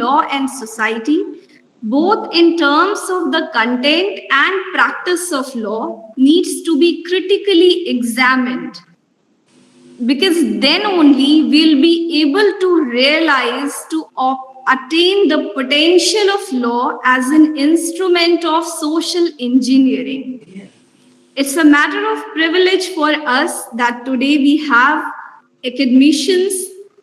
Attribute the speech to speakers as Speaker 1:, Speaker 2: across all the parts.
Speaker 1: law and society, both in terms of the content and practice of law, needs to be critically examined, because then only we'll be able to realize to attain the potential of law as an instrument of social engineering. It's a matter of privilege for us that today we have academicians,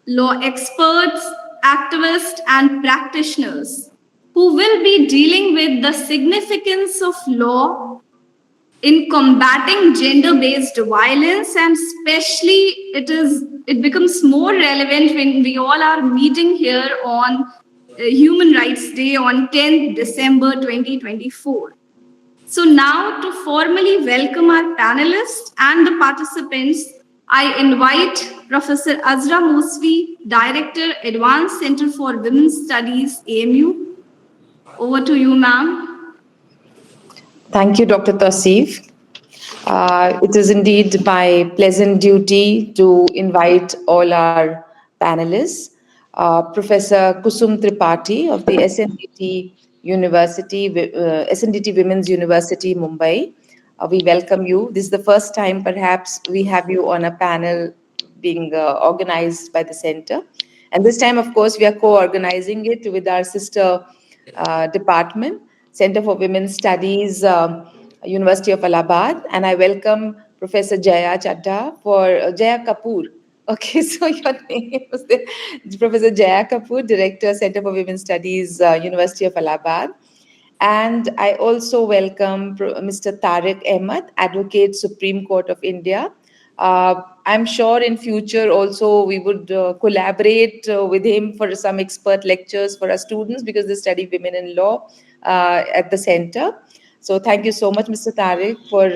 Speaker 1: law experts, activists, and practitioners who will be dealing with the significance of law in combating gender-based violence, and especially it becomes more relevant when we all are meeting here on Human Rights Day on 10th December 2024. So now, to formally welcome our panelists and the participants, I invite Professor Azra Musvi, Director, Advanced Center for Women's Studies, AMU. Over to you, ma'am.
Speaker 2: Thank you, Dr. Tausif. It is indeed my pleasant duty to invite all our panelists. Professor Kusum Tripathi of the SNDT Women's University, Mumbai. We welcome you. This is the first time, perhaps, we have you on a panel being organized by the center. And this time, of course, we are co-organizing it with our sister department, Center for Women's Studies, University of Allahabad. And I welcome Professor Jaya Chadha for Jaya Kapoor. Okay, so your name was Professor Jaya Kapoor, Director, Center for Women's Studies, University of Allahabad. And I also welcome Mr. Tariq Ahmed, Advocate, Supreme Court of India. I'm sure in future also we would collaborate with him for some expert lectures for our students, because they study women in law at the center. So thank you so much, Mr. Tariq, for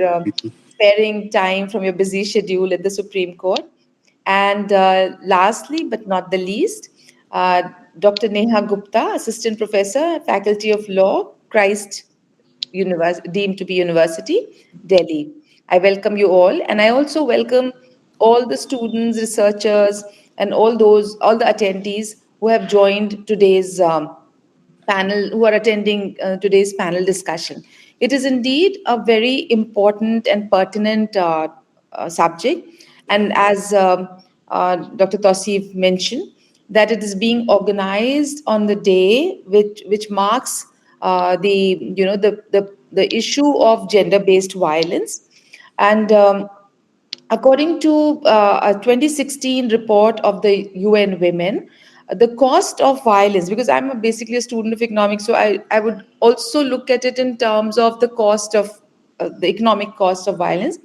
Speaker 2: sparing time from your busy schedule at the Supreme Court. And lastly, but not the least, Dr. Neha Gupta, Assistant Professor, Faculty of Law, Christ deemed to be University, Delhi. I welcome you all, and I also welcome all the students, researchers, and all the attendees who have joined today's panel, who are attending today's panel discussion. It is indeed a very important and pertinent subject, and as Dr. Tausif mentioned, that it is being organized on the day which marks the issue of gender-based violence. And according to a 2016 report of the UN Women, the cost of violence, because I'm basically a student of economics, so I would also look at it in terms of the cost of the economic cost of violence.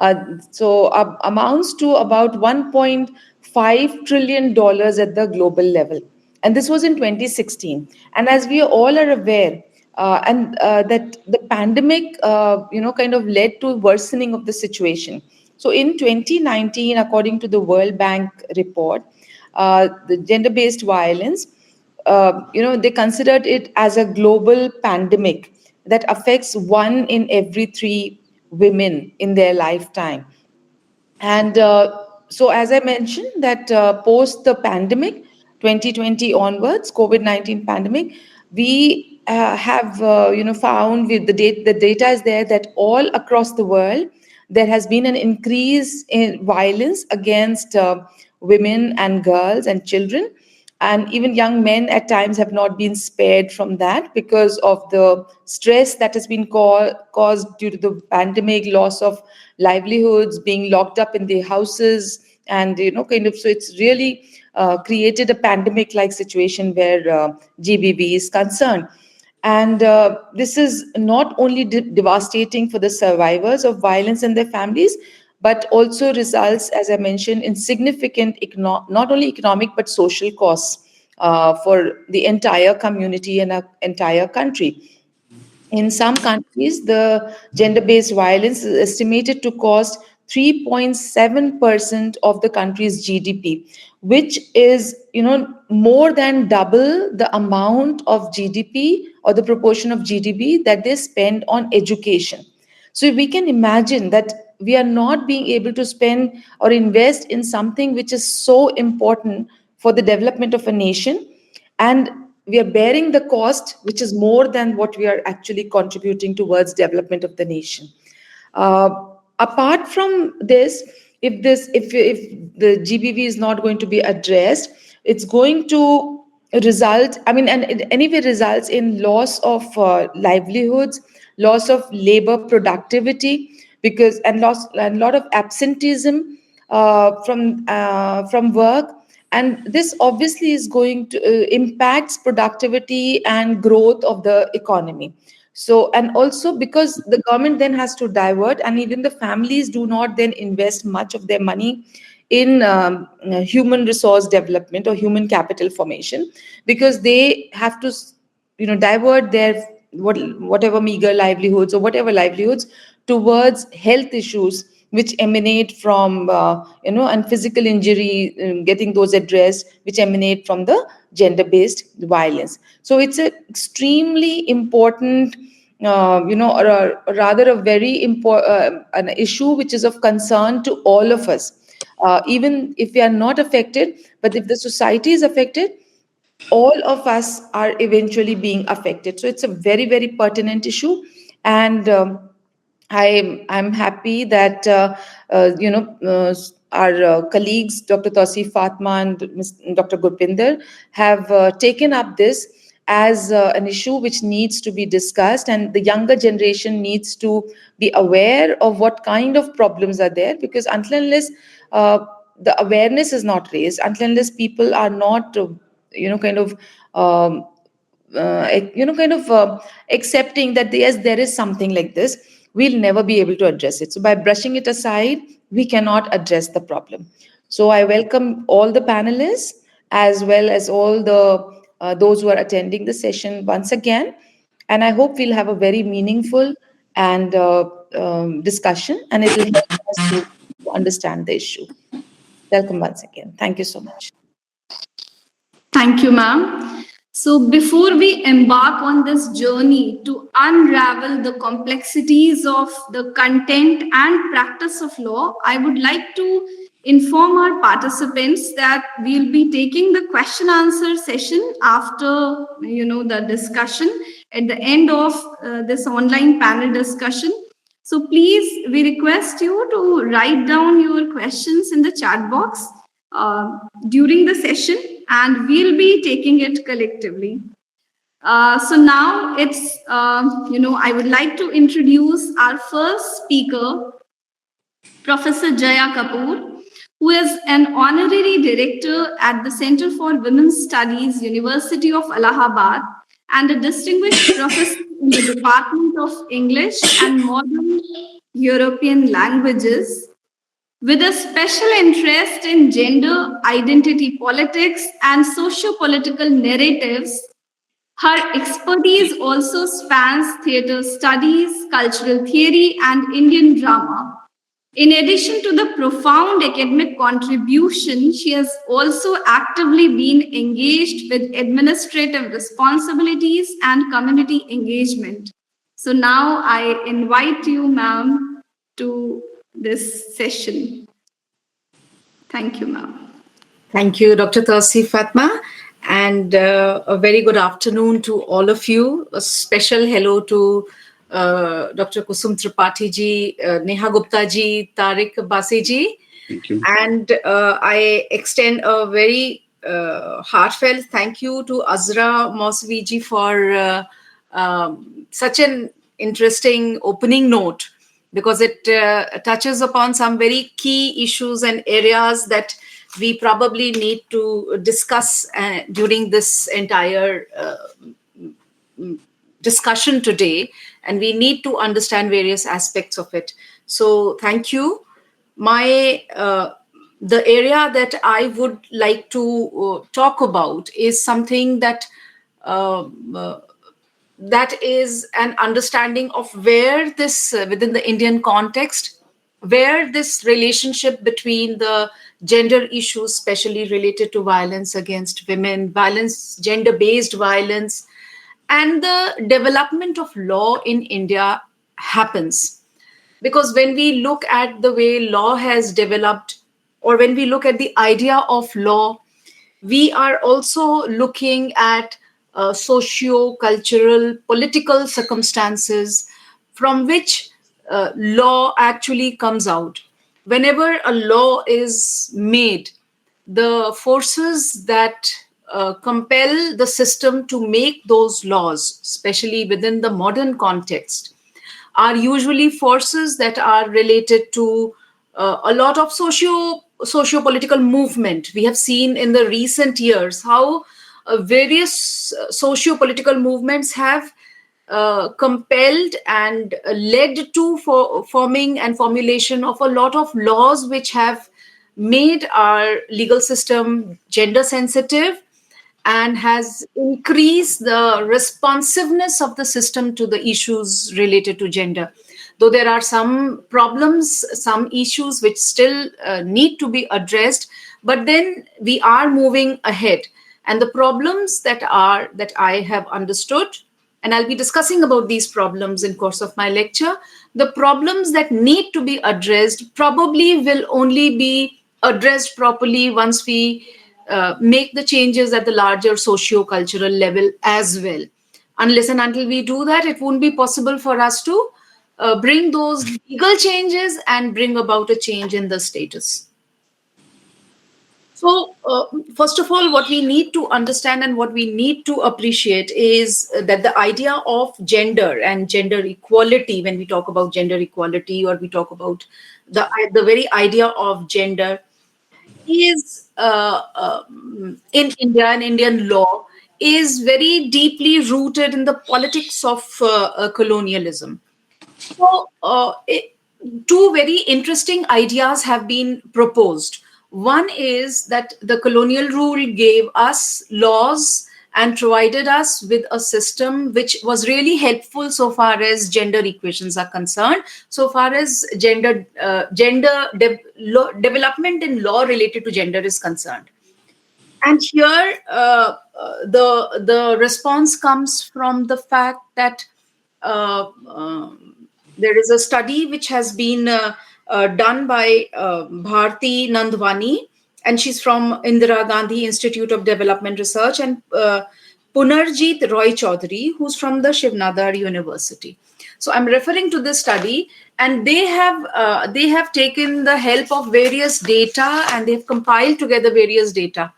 Speaker 2: Amounts to about $1.5 trillion at the global level. And this was in 2016. And as we all are aware, that the pandemic, kind of led to worsening of the situation. So in 2019, according to the World Bank report, the gender-based violence, they considered it as a global pandemic that affects 1 in every 3 women in their lifetime. And so, as I mentioned, that post the pandemic, 2020 onwards, COVID-19 pandemic, we have found with the data is there that all across the world there has been an increase in violence against women and girls and children, and even young men at times have not been spared from that because of the stress that has been caused due to the pandemic, loss of livelihoods, being locked up in their houses, and so it's really created a pandemic-like situation where GBV is concerned. And this is not only devastating for the survivors of violence and their families, but also results, as I mentioned, in significant not only economic but social costs for the entire community and an entire country. In some countries, the gender-based violence is estimated to cost 3.7% of the country's GDP, which is, more than double the amount of GDP or the proportion of GDP that they spend on education. So we can imagine that we are not being able to spend or invest in something which is so important for the development of a nation. And we are bearing the cost, which is more than what we are actually contributing towards development of the nation. Uh, Apart from this, if the GBV is not going to be addressed, it's going to result. I mean, and it anyway results in loss of livelihoods, loss of labor productivity, because and loss and a lot of absenteeism from work, and this obviously is going to impacts productivity and growth of the economy. So, and also because the government then has to divert, and even the families do not then invest much of their money in human resource development or human capital formation, because they have to divert their whatever meager livelihoods or whatever livelihoods towards health issues which emanate from and physical injury, getting those addressed, which emanate from the gender based violence. So it's an extremely important, or rather a very important an issue which is of concern to all of us, even if we are not affected, but if the society is affected, all of us are eventually being affected. So it's a very, very pertinent issue. And I'm happy that our colleagues, Dr. Tauseef Fatma and Dr. Gurpinder, have taken up this as an issue which needs to be discussed, and the younger generation needs to be aware of what kind of problems are there, because until unless uh, the awareness is not raised, until unless people are not kind of um, kind of accepting that yes, there is something like this, we'll never be able to address it. So by brushing it aside, we cannot address the problem. So I welcome all the panelists as well as all the those who are attending the session once again, and I hope we'll have a very meaningful and discussion, and it'll help us to understand the issue. Welcome once again. Thank you so much.
Speaker 1: Thank you, ma'am. So, before we embark on this journey to unravel the complexities of the content and practice of law, I would like to inform our participants that we'll be taking the question answer session after the discussion at the end of this online panel discussion. So please, we request you to write down your questions in the chat box during the session, and we'll be taking it collectively. So now I would like to introduce our first speaker, Professor Jaya Kapoor, who is an honorary director at the Center for Women's Studies, University of Allahabad, and a distinguished professor in the Department of English and Modern European Languages, with a special interest in gender identity politics and socio-political narratives. Her expertise also spans theatre studies, cultural theory, and Indian drama. In addition to the profound academic contribution, she has also actively been engaged with administrative responsibilities and community engagement. So now I invite you, ma'am, to this session. Thank you, ma'am.
Speaker 3: Thank you, Dr. Tauseef Fatma, and a very good afternoon to all of you. A special hello to Dr. Kusum Tripathi ji, Neha Gupta ji, Tariq Basi ji.
Speaker 4: Thank you.
Speaker 3: And I extend a very heartfelt thank you to Azra Mosvi ji for such an interesting opening note, because it touches upon some very key issues and areas that we probably need to discuss during this entire discussion today, and we need to understand various aspects of it. So thank you. The area that I would like to talk about is something that that is an understanding of where this, within the Indian context, where this relationship between the gender issues, especially related to violence against women, violence, gender-based violence, and the development of law in India happens. Because when we look at the way law has developed, or when we look at the idea of law, we are also looking at socio-cultural, political circumstances from which law actually comes out. Whenever a law is made, the forces that compel the system to make those laws, especially within the modern context, are usually forces that are related to a lot of socio-political movement. We have seen in the recent years how various socio-political movements have compelled and led to forming and formulation of a lot of laws which have made our legal system gender sensitive and has increased the responsiveness of the system to the issues related to gender. Though there are some problems, some issues which still need to be addressed, but then we are moving ahead. And the problems that I have understood, and I'll be discussing about these problems in course of my lecture, the problems that need to be addressed probably will only be addressed properly once we make the changes at the larger socio-cultural level as well. Unless and until we do that, it won't be possible for us to bring those legal changes and bring about a change in the status. So, first of all, what we need to understand and what we need to appreciate is that the idea of gender and gender equality, when we talk about gender equality or we talk about the very idea of gender, is in India and Indian law is very deeply rooted in the politics of colonialism. So, two very interesting ideas have been proposed. One is that the colonial rule gave us laws and provided us with a system which was really helpful so far as gender equations are concerned, so far as development in law related to gender is concerned. And here, the response comes from the fact that there is a study which has been done by Bharti Nandwani, and she's from Indira Gandhi Institute of Development Research, and Punarjeet Roy Chaudhary, who's from the Shivnadar University. So I'm referring to this study, and they have taken the help of various data and they've compiled together various data.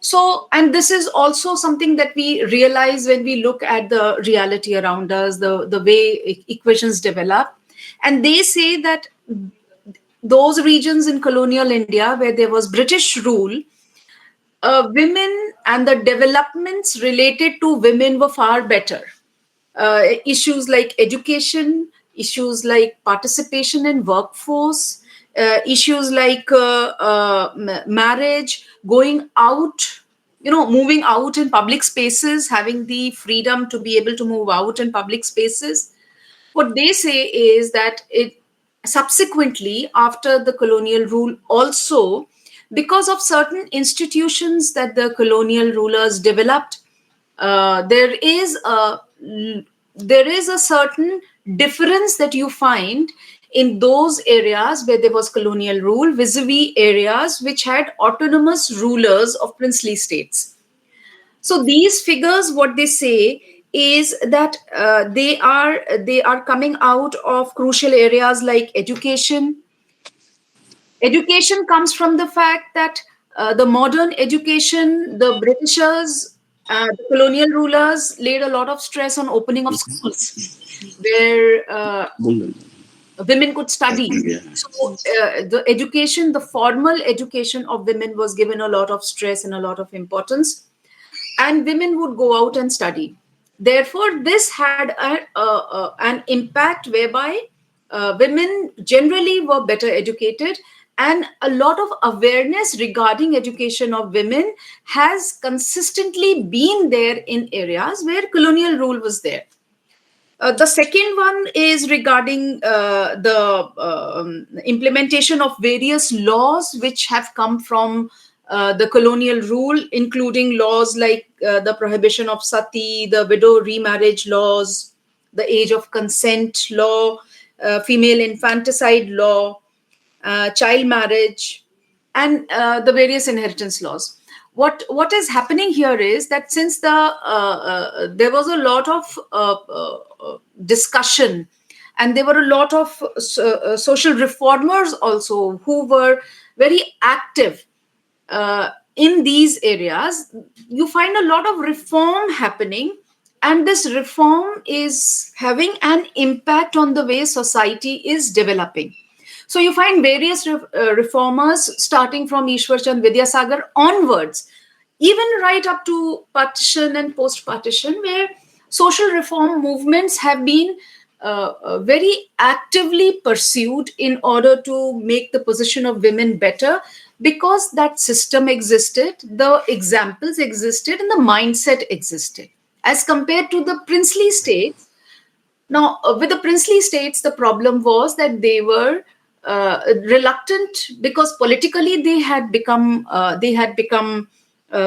Speaker 3: So, and this is also something that we realize when we look at the reality around us, the way equations develop. And they say that those regions in colonial India where there was British rule, women and the developments related to women were far better. Issues like education, issues like participation in workforce, issues like marriage, going out, moving out in public spaces, having the freedom to be able to move out in public spaces. What they say is that it subsequently, after the colonial rule, also because of certain institutions that the colonial rulers developed, there is a certain difference that you find in those areas where there was colonial rule vis-a-vis areas which had autonomous rulers of princely states. So these figures, what they say is that they are coming out of crucial areas like education. Education comes from the fact that the modern education, the Britishers, the colonial rulers laid a lot of stress on opening of schools where women could study. So the education, the formal education of women was given a lot of stress and a lot of importance, and women would go out and study. Therefore, this had an impact whereby women generally were better educated, and a lot of awareness regarding education of women has consistently been there in areas where colonial rule was there. The second one is regarding the implementation of various laws which have come from the colonial rule, including laws like the prohibition of sati, the widow remarriage laws, the age of consent law, female infanticide law, child marriage, and the various inheritance laws. what is happening here is that since there was a lot of discussion, and there were a lot of social reformers also who were very active in these areas, you find a lot of reform happening, and this reform is having an impact on the way society is developing. So you find various reformers starting from Ishwar Chand Vidyasagar onwards, even right up to partition and post partition, where social reform movements have been very actively pursued in order to make the position of women better, because that system existed, the examples existed, and the mindset existed. As compared to the princely states, now, with the princely states, the problem was that they were reluctant, because politically they had become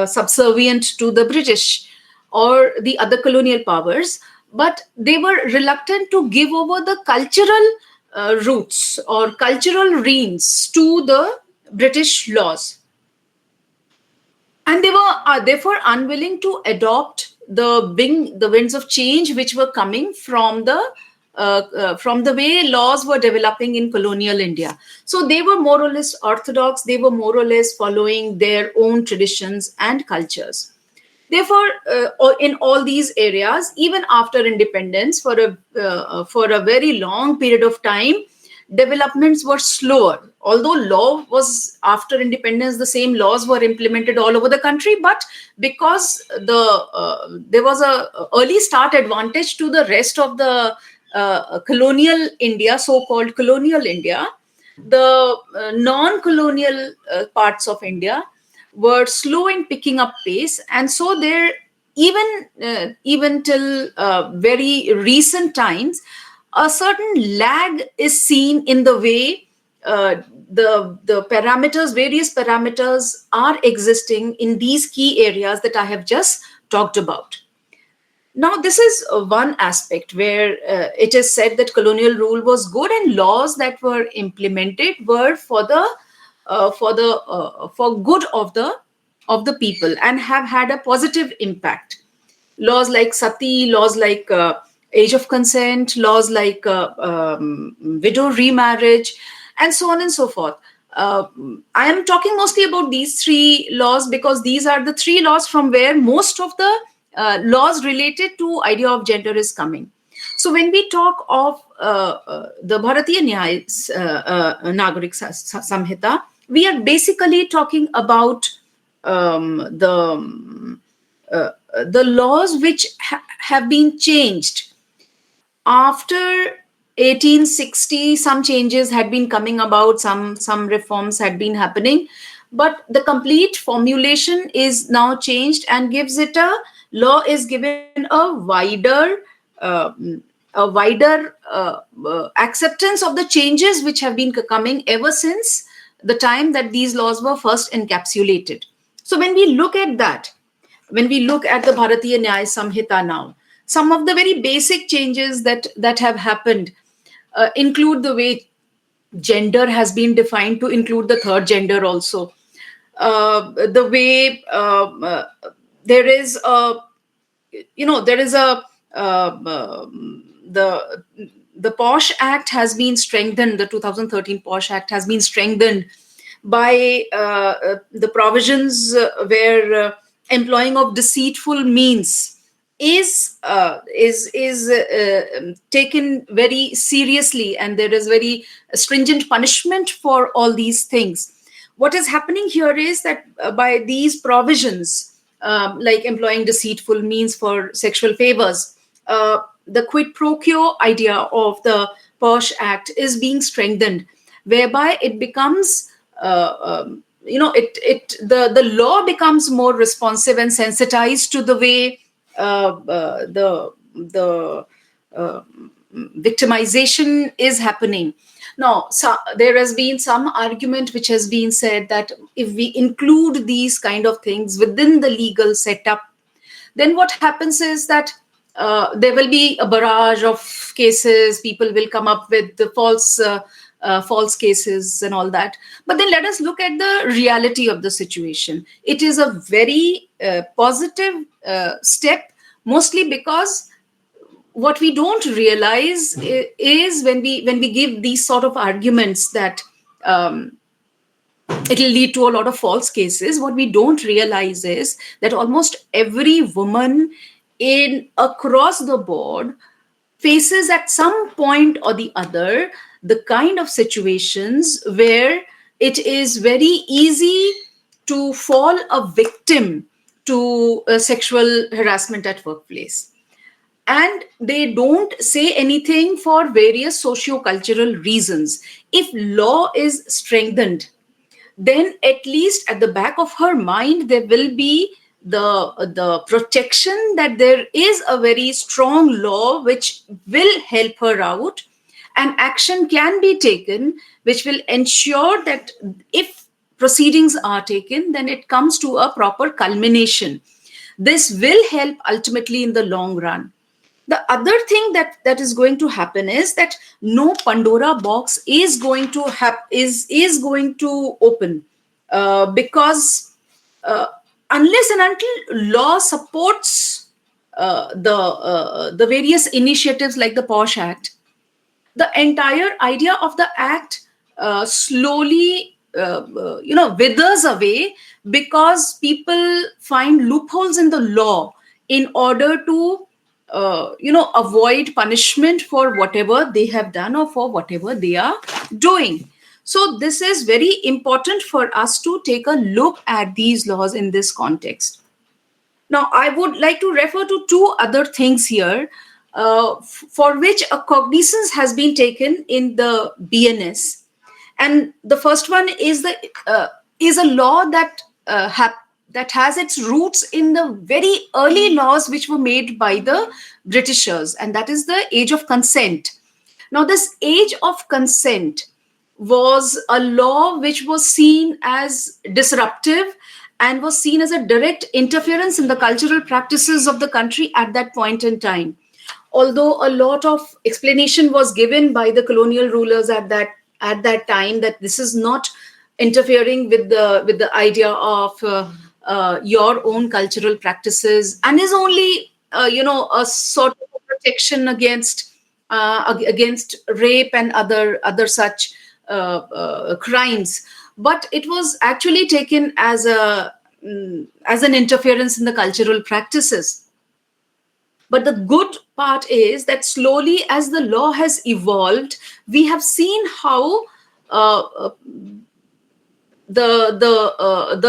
Speaker 3: subservient to the British or the other colonial powers, but they were reluctant to give over the cultural roots or cultural reins to the British laws, and they were therefore unwilling to adopt the winds of change which were coming from the way laws were developing in colonial India. So they were more or less orthodox. They were more or less following their own traditions and cultures. Therefore, in all these areas, even after independence, for a very long period of time, developments were slower. Although law was, after independence, the same laws were implemented all over the country, but because there was a early start advantage to the rest of the colonial India, so-called colonial India, the non-colonial parts of India were slow in picking up pace, and so there, even till very recent times, a certain lag is seen in the way the parameters, various parameters, are existing in these key areas that I have just talked about. Now, this is one aspect where it is said that colonial rule was good, and laws that were implemented were for good of the people and have had a positive impact. Laws like sati, laws like age of consent, laws like widow remarriage, and so on and so forth. I am talking mostly about these three laws because these are the three laws from where most of the laws related to idea of gender is coming. So when we talk of the Bhartiya Nyaya Nagarik Samhita, we are basically talking about the laws which have been changed after 1860. Some changes had been coming about, some reforms had been happening, but the complete formulation is now changed and gives it a law is given a wider acceptance of the changes which have been coming ever since the time that these laws were first encapsulated. So when we look at that, when we look at the Bharatiya Nyaya Samhita now, some of the very basic changes that have happened include the way gender has been defined to include the third gender also. The way there is a, the POSH Act has been strengthened. The 2013 POSH Act has been strengthened by the provisions where employing of deceitful means is taken very seriously, and there is very stringent punishment for all these things. What is happening here is that by these provisions, like employing deceitful means for sexual favors, the quid pro quo idea of the POSH Act is being strengthened, whereby it becomes the law becomes more responsive and sensitized to the way the victimization is happening. Now, so there has been some argument which has been said that if we include these kind of things within the legal setup, then what happens is that there will be a barrage of cases. People will come up with the false false cases and all that. But then let us look at the reality of the situation. It is a very positive step, mostly because what we don't realize is when we give these sort of arguments that it will lead to a lot of false cases. What we don't realize is that almost every woman in across the board faces at some point or the other the kind of situations where it is very easy to fall a victim to sexual harassment at workplace. And they don't say anything for various socio-cultural reasons. If law is strengthened, then at least at the back of her mind there will be the protection that there is a very strong law which will help her out, and action can be taken which will ensure that if proceedings are taken, then it comes to a proper culmination. This will help ultimately in the long run. The other thing that is going to happen is that no Pandora box is going to is going to open, because unless and until law supports the various initiatives like the POSH Act, the entire idea of the act slowly withers away, because people find loopholes in the law in order to avoid punishment for whatever they have done or for whatever they are doing. So this is very important for us to take a look at these laws in this context. Now, I would like to refer to two other things here for which a cognizance has been taken in the BNS. And the first one is a law that that has its roots in the very early laws which were made by the Britishers, and that is the age of consent. Now, this age of consent was a law which was seen as disruptive and was seen as a direct interference in the cultural practices of the country at that point in time. Although a lot of explanation was given by the colonial rulers at that time that this is not interfering with the idea of your own cultural practices, and is only a sort of protection against rape and other such crimes. But it was actually taken as an interference in the cultural practices. But the good part is that slowly, as the law has evolved, we have seen how the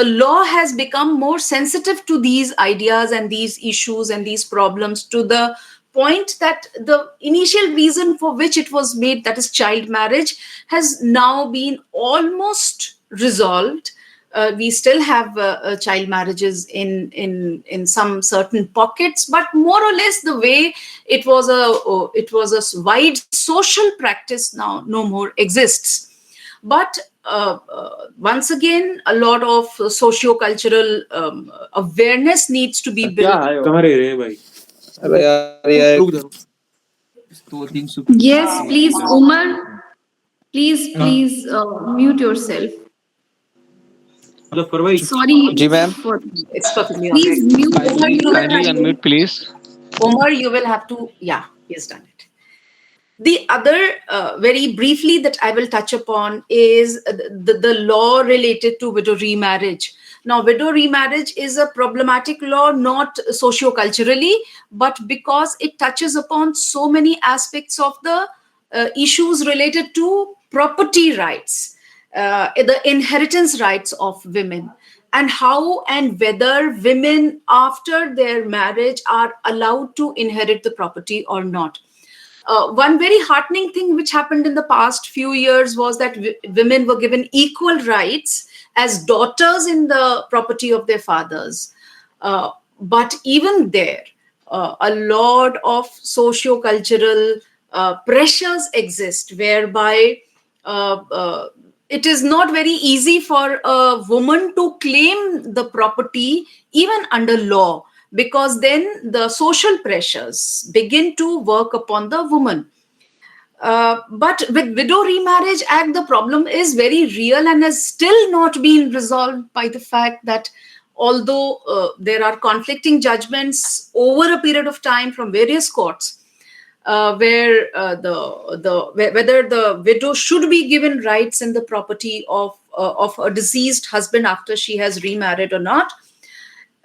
Speaker 3: law has become more sensitive to these ideas and these issues and these problems, to the point that the initial reason for which it was made, that is child marriage, has now been almost resolved. We still have child marriages in some certain pockets, but more or less the way it was a wide social practice now no more exists. But once again, a lot of socio-cultural awareness needs to be built.
Speaker 1: Yes, please, Umar. Please mute yourself. Sorry.
Speaker 4: जी ma'am
Speaker 3: It's perfectly all
Speaker 1: Please
Speaker 3: right.
Speaker 1: mute.
Speaker 4: kindly unmute please.
Speaker 3: Omar, you will have to. Yeah, he's done it. The other, very briefly, that I will touch upon is the law related to widow remarriage. Now, widow remarriage is a problematic law, not socio-culturally, but because it touches upon so many aspects of the issues related to property rights, the inheritance rights of women, and how and whether women after their marriage are allowed to inherit the property or not. One very heartening thing which happened in the past few years was that women were given equal rights as daughters in the property of their fathers. But even there, a lot of socio-cultural pressures exist, whereby it is not very easy for a woman to claim the property even under law, because then the social pressures begin to work upon the woman. But with Widow Remarriage Act, the problem is very real and has still not been resolved by the fact that although there are conflicting judgments over a period of time from various courts, where whether the widow should be given rights in the property of a deceased husband after she has remarried or not,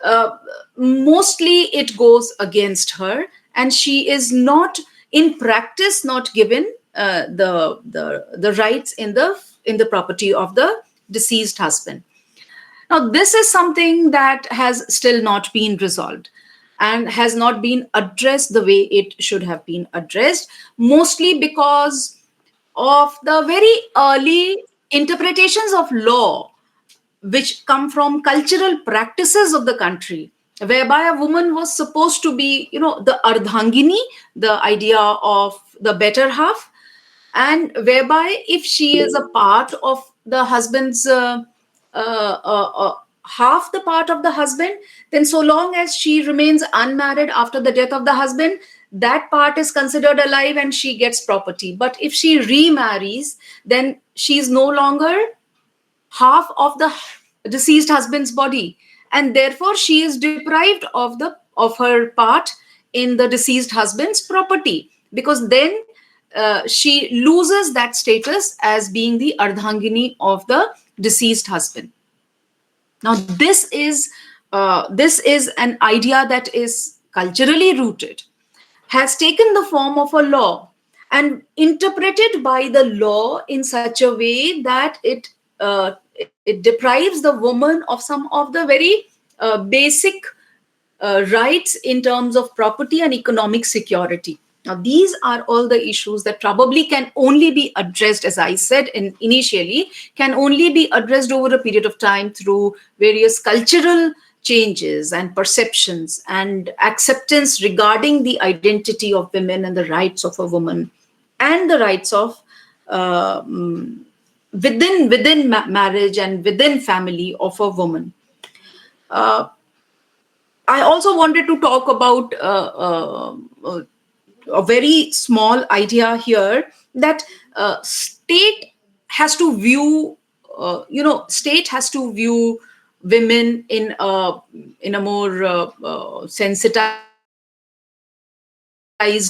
Speaker 3: uh, mostly it goes against her, and she is not, in practice, not given the rights in the property of the deceased husband. Now, this is something that has still not been resolved and has not been addressed the way it should have been addressed, mostly because of the very early interpretations of law which come from cultural practices of the country, whereby a woman was supposed to be, the ardhangini, the idea of the better half, and whereby if she is a part of the husband's half the part of the husband, then so long as she remains unmarried after the death of the husband, that part is considered alive and she gets property. But if she remarries, then she is no longer half of the deceased husband's body, and therefore she is deprived of her part in the deceased husband's property, because then she loses that status as being the ardhangini of the deceased husband. Now, this is an idea that is culturally rooted, has taken the form of a law, and interpreted by the law in such a way that it deprives the woman of some of the very basic rights in terms of property and economic security. Now, these are all the issues that probably can only be addressed, as I said initially, can only be addressed over a period of time through various cultural changes and perceptions and acceptance regarding the identity of women and the rights of a woman and the rights of within marriage and within family of a woman. Uh, I also wanted to talk about a very small idea here, that state has to view, state has to view women in a more sensitized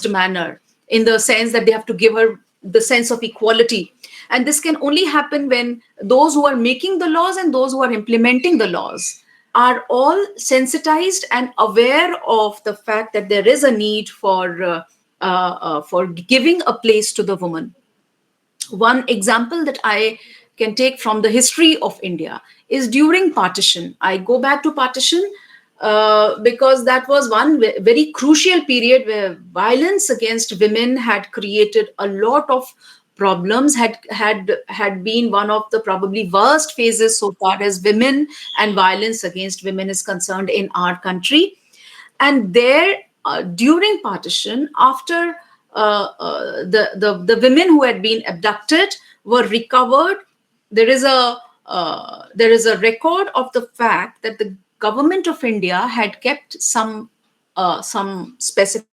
Speaker 3: manner, in the sense that they have to give her the sense of equality. And this can only happen when those who are making the laws and those who are implementing the laws are all sensitized and aware of the fact that there is a need for giving a place to the woman. One example that I can take from the history of India is during partition. I go back to partition because that was one very crucial period where violence against women had created a lot of problems, had been one of the probably worst phases so far as women and violence against women is concerned in our country. And there, during partition, after the women who had been abducted were recovered, there is a record of the fact that the government of India had kept some specific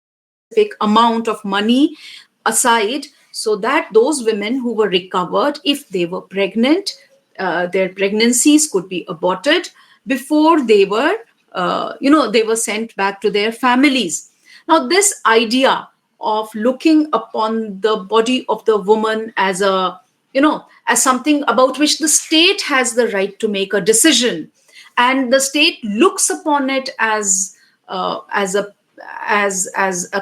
Speaker 3: amount of money aside, so that those women who were recovered, if they were pregnant, their pregnancies could be aborted before they were sent back to their families. Now, this idea of looking upon the body of the woman as as something about which the state has the right to make a decision, and the state looks upon it as a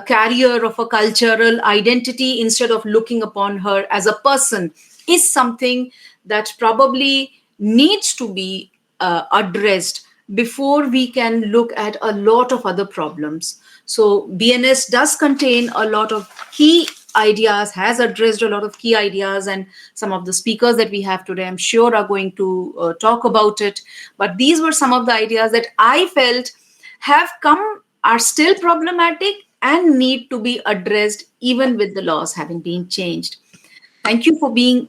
Speaker 3: carrier of a cultural identity instead of looking upon her as a person, is something that probably needs to be addressed before we can look at a lot of other problems. So BNS does contain a lot of key ideas, has addressed a lot of key ideas, and some of the speakers that we have today, I'm sure, are going to talk about it. But these were some of the ideas that I felt are still problematic and need to be addressed even with the laws having been changed. Thank you for being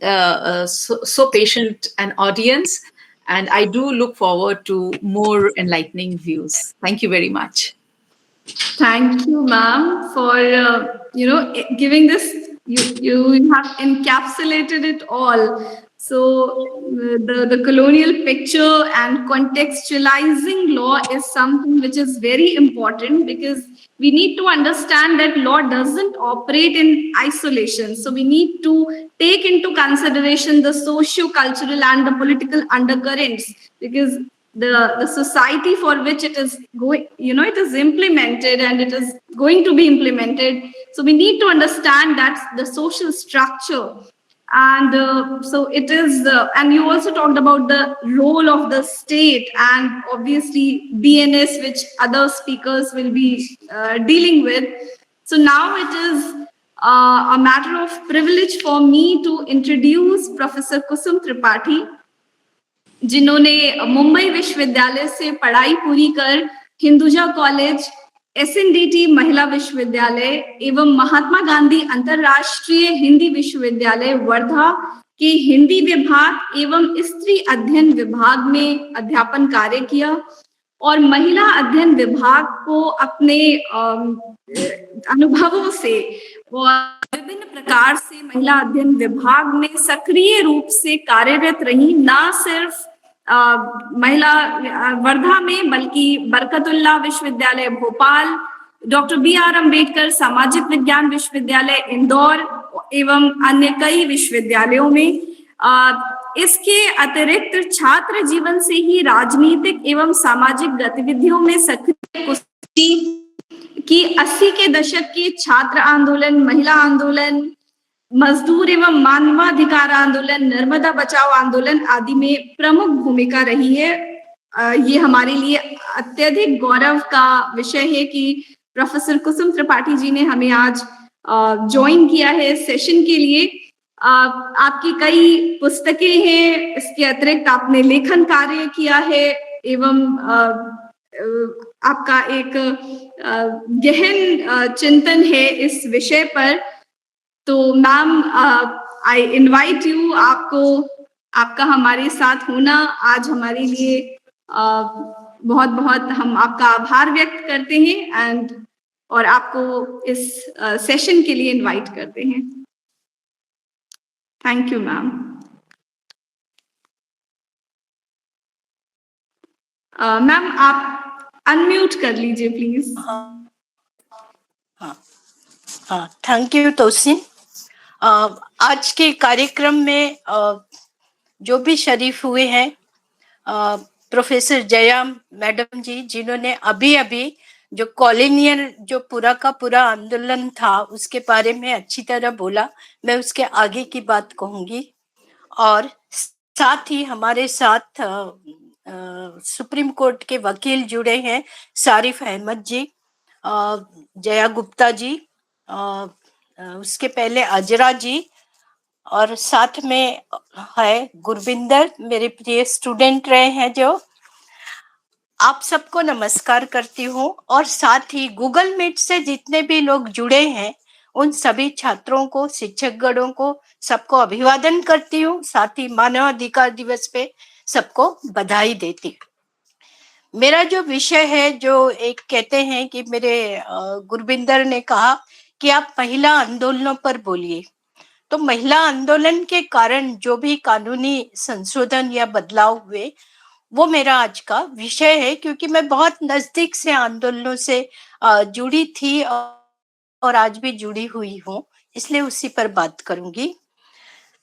Speaker 3: so patient an audience. And I do look forward to more enlightening views. Thank you very much.
Speaker 1: Thank you, ma'am, for giving this you have encapsulated it all. So the colonial picture and contextualizing law is something which is very important, because we need to understand that law doesn't operate in isolation. So we need to take into consideration the socio-cultural and the political undercurrents, because the society for which it is going, it is implemented and it is going to be implemented. So we need to understand that the social structure. And so it is, and you also talked about the role of the state, and obviously BNS, which other speakers will be dealing with. So now it is a matter of privilege for me to introduce Professor Kusum Tripathi, जिन्होंने मुंबई विश्वविद्यालय से पढ़ाई पूरी कर Hinduja college, SNDT महिला विश्वविद्यालय एवं महात्मा गांधी अंतरराष्ट्रीय हिंदी विश्वविद्यालय वर्धा के हिंदी विभाग एवं स्त्री अध्ययन विभाग में अध्यापन कार्य किया, और महिला अध्ययन विभाग को अपने अनुभवों से और विभिन्न प्रकार से महिला अध्ययन विभाग में सक्रिय रूप से कार्यरत रही, ना सिर्फ महिला वर्धा में, बल्कि बरकतुल्लाह विश्वविद्यालय भोपाल, डॉक्टर BR अम्बेडकर सामाजिक विज्ञान विश्वविद्यालय इंदौर एवं अन्य कई विश्वविद्यालयों में। इसके अतिरिक्त छात्र जीवन से ही राजनीतिक एवं सामाजिक गतिविधियों में सक्रिय कुश्ती की 80 के दशक के छात्र आंदोलन, महिला आंदोलन, मजदूर एवं मानवाधिकार आंदोलन, नर्मदा बचाओ आंदोलन आदि में प्रमुख भूमिका रही है। ये हमारे लिए अत्यधिक गौरव का विषय है कि प्रोफेसर कुसुम त्रिपाठी जी ने हमें आज ज्वाइन किया है सेशन के लिए। आपकी कई पुस्तकें हैं, इसके अतिरिक्त आपने लेखन कार्य किया है एवं आपका एक गहन चिंतन है इस विषय पर। तो मैम, आई इनवाइट यू, आपका हमारे साथ होना आज हमारे लिए बहुत बहुत, हम आपका आभार व्यक्त करते हैं और आपको इस सेशन के लिए इनवाइट करते हैं। Thank you ma'am. मैम आप अनम्यूट कर लीजिए प्लीज।
Speaker 5: हाँ, थैंक यू तोसिन। आज के कार्यक्रम में जो भी शरीफ हुए हैं, प्रोफेसर जया मैडम जी, जिन्होंने अभी अभी जो कॉलोनियल जो पूरा का पूरा आंदोलन था उसके बारे में अच्छी तरह बोला, मैं उसके आगे की बात कहूंगी। और साथ ही हमारे साथ सुप्रीम कोर्ट के वकील जुड़े हैं, सारिफ अहमद जी, जया गुप्ता जी, उसके पहले अजरा जी, और साथ में है गुरविंदर, मेरे प्रिय स्टूडेंट रहे हैं। जो आप सबको नमस्कार करती हूँ, और साथ ही गूगल मीट से जितने भी लोग जुड़े हैं उन सभी छात्रों को, शिक्षकगणों को, सबको अभिवादन करती हूँ। साथ ही मानव अधिकार दिवस पे सबको बधाई देती हूँ। मेरा जो विषय है, जो एक कहते हैं कि मेरे गुरविंदर ने कहा कि आप महिला आंदोलनों पर बोलिए, तो महिला आंदोलन के कारण जो भी कानूनी संशोधन या बदलाव हुए वो मेरा आज का विषय है, क्योंकि मैं बहुत नजदीक से आंदोलनों से जुड़ी थी और आज भी जुड़ी हुई हूँ, इसलिए उसी पर बात करूंगी।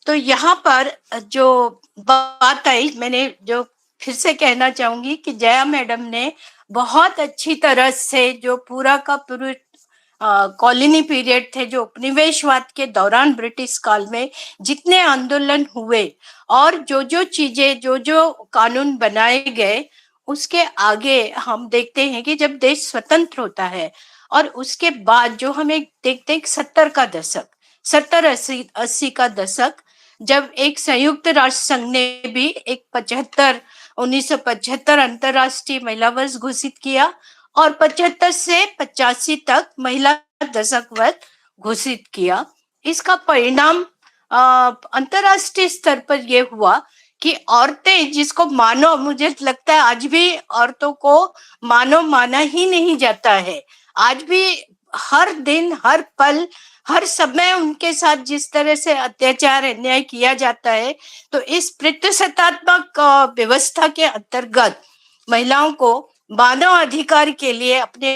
Speaker 5: तो यहाँ पर जो बात आई, मैंने जो फिर से कहना चाहूंगी कि जया मैडम ने बहुत अच्छी तरह से जो पूरा का पूरा कॉलोनी पीरियड थे, जो उपनिवेशवाद के दौरान ब्रिटिश काल में जितने आंदोलन हुए और जो जो चीजें, जो जो कानून बनाए गए, उसके आगे हम देखते हैं कि जब देश स्वतंत्र होता है और उसके बाद जो हमें देखते हैं 70 का दशक, 70-80 का दशक, जब एक संयुक्त राष्ट्र संघ ने भी एक 1975 अंतरराष्ट्रीय महिला वर्ष घोषित किया और 75 से 85 तक महिला दशक वर्ष घोषित किया। इसका परिणाम अंतरराष्ट्रीय स्तर पर यह हुआ कि औरतें, जिसको मानव, मुझे लगता है आज भी औरतों को मानव माना ही नहीं जाता है। आज भी हर दिन, हर पल, हर समय उनके साथ जिस तरह से अत्याचार अन्याय किया जाता है, तो इस प्रतिशतात्मक व्यवस्था के अंतर्गत महिलाओं को मानव अधिकार के लिए, अपने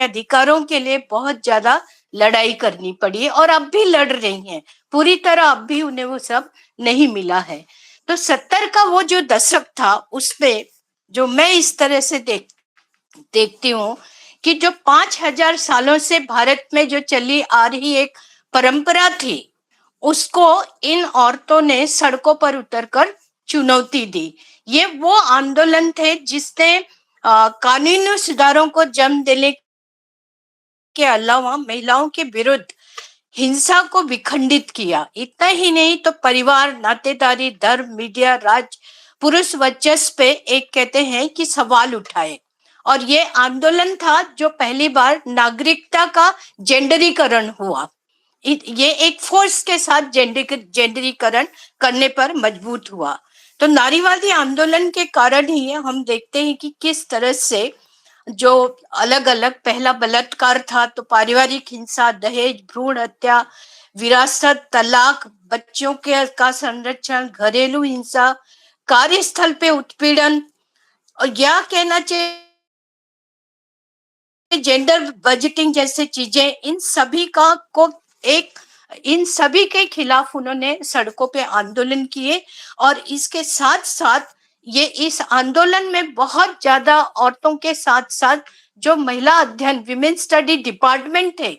Speaker 5: अधिकारों के लिए बहुत ज्यादा लड़ाई करनी पड़ी और अब भी लड़ रही हैं। पूरी तरह अब भी उन्हें वो सब नहीं मिला है। तो 70 का वो जो दशक था, उसमें जो मैं इस तरह से देखती हूँ कि जो 5000 सालों से भारत में जो चली आ रही एक परंपरा थी, उसको इन औरतों ने सड़कों पर उतरकर चुनौती दी। ये वो आंदोलन थे जिसने कानूनी सुधारों को जन्म देने के अलावा महिलाओं के विरुद्ध हिंसा को विखंडित किया। इतना ही नहीं तो परिवार, नातेदारी, धर्म, मीडिया, राज, पुरुष वर्चस्व पे एक कहते हैं कि सवाल उठाए। और ये आंदोलन था जो पहली बार नागरिकता का जेंडरीकरण हुआ। ये एक फोर्स के साथ जेंडरीकरण करने पर मजबूत हुआ। तो नारीवादी आंदोलन के कारण ही हम देखते हैं कि किस तरह से जो अलग अलग, पहला बलात्कार था, तो पारिवारिक हिंसा, दहेज, भ्रूण हत्या, विरासत, तलाक, बच्चों के का संरक्षण, घरेलू हिंसा, कार्यस्थल पे उत्पीड़न, और यह कहना चाहिए जेंडर बजटिंग जैसे चीजें, इन सभी के खिलाफ उन्होंने सड़कों पे आंदोलन किए। और इसके साथ साथ ये इस आंदोलन में बहुत ज्यादा औरतों के साथ साथ जो महिला अध्ययन, विमेन स्टडी डिपार्टमेंट थे,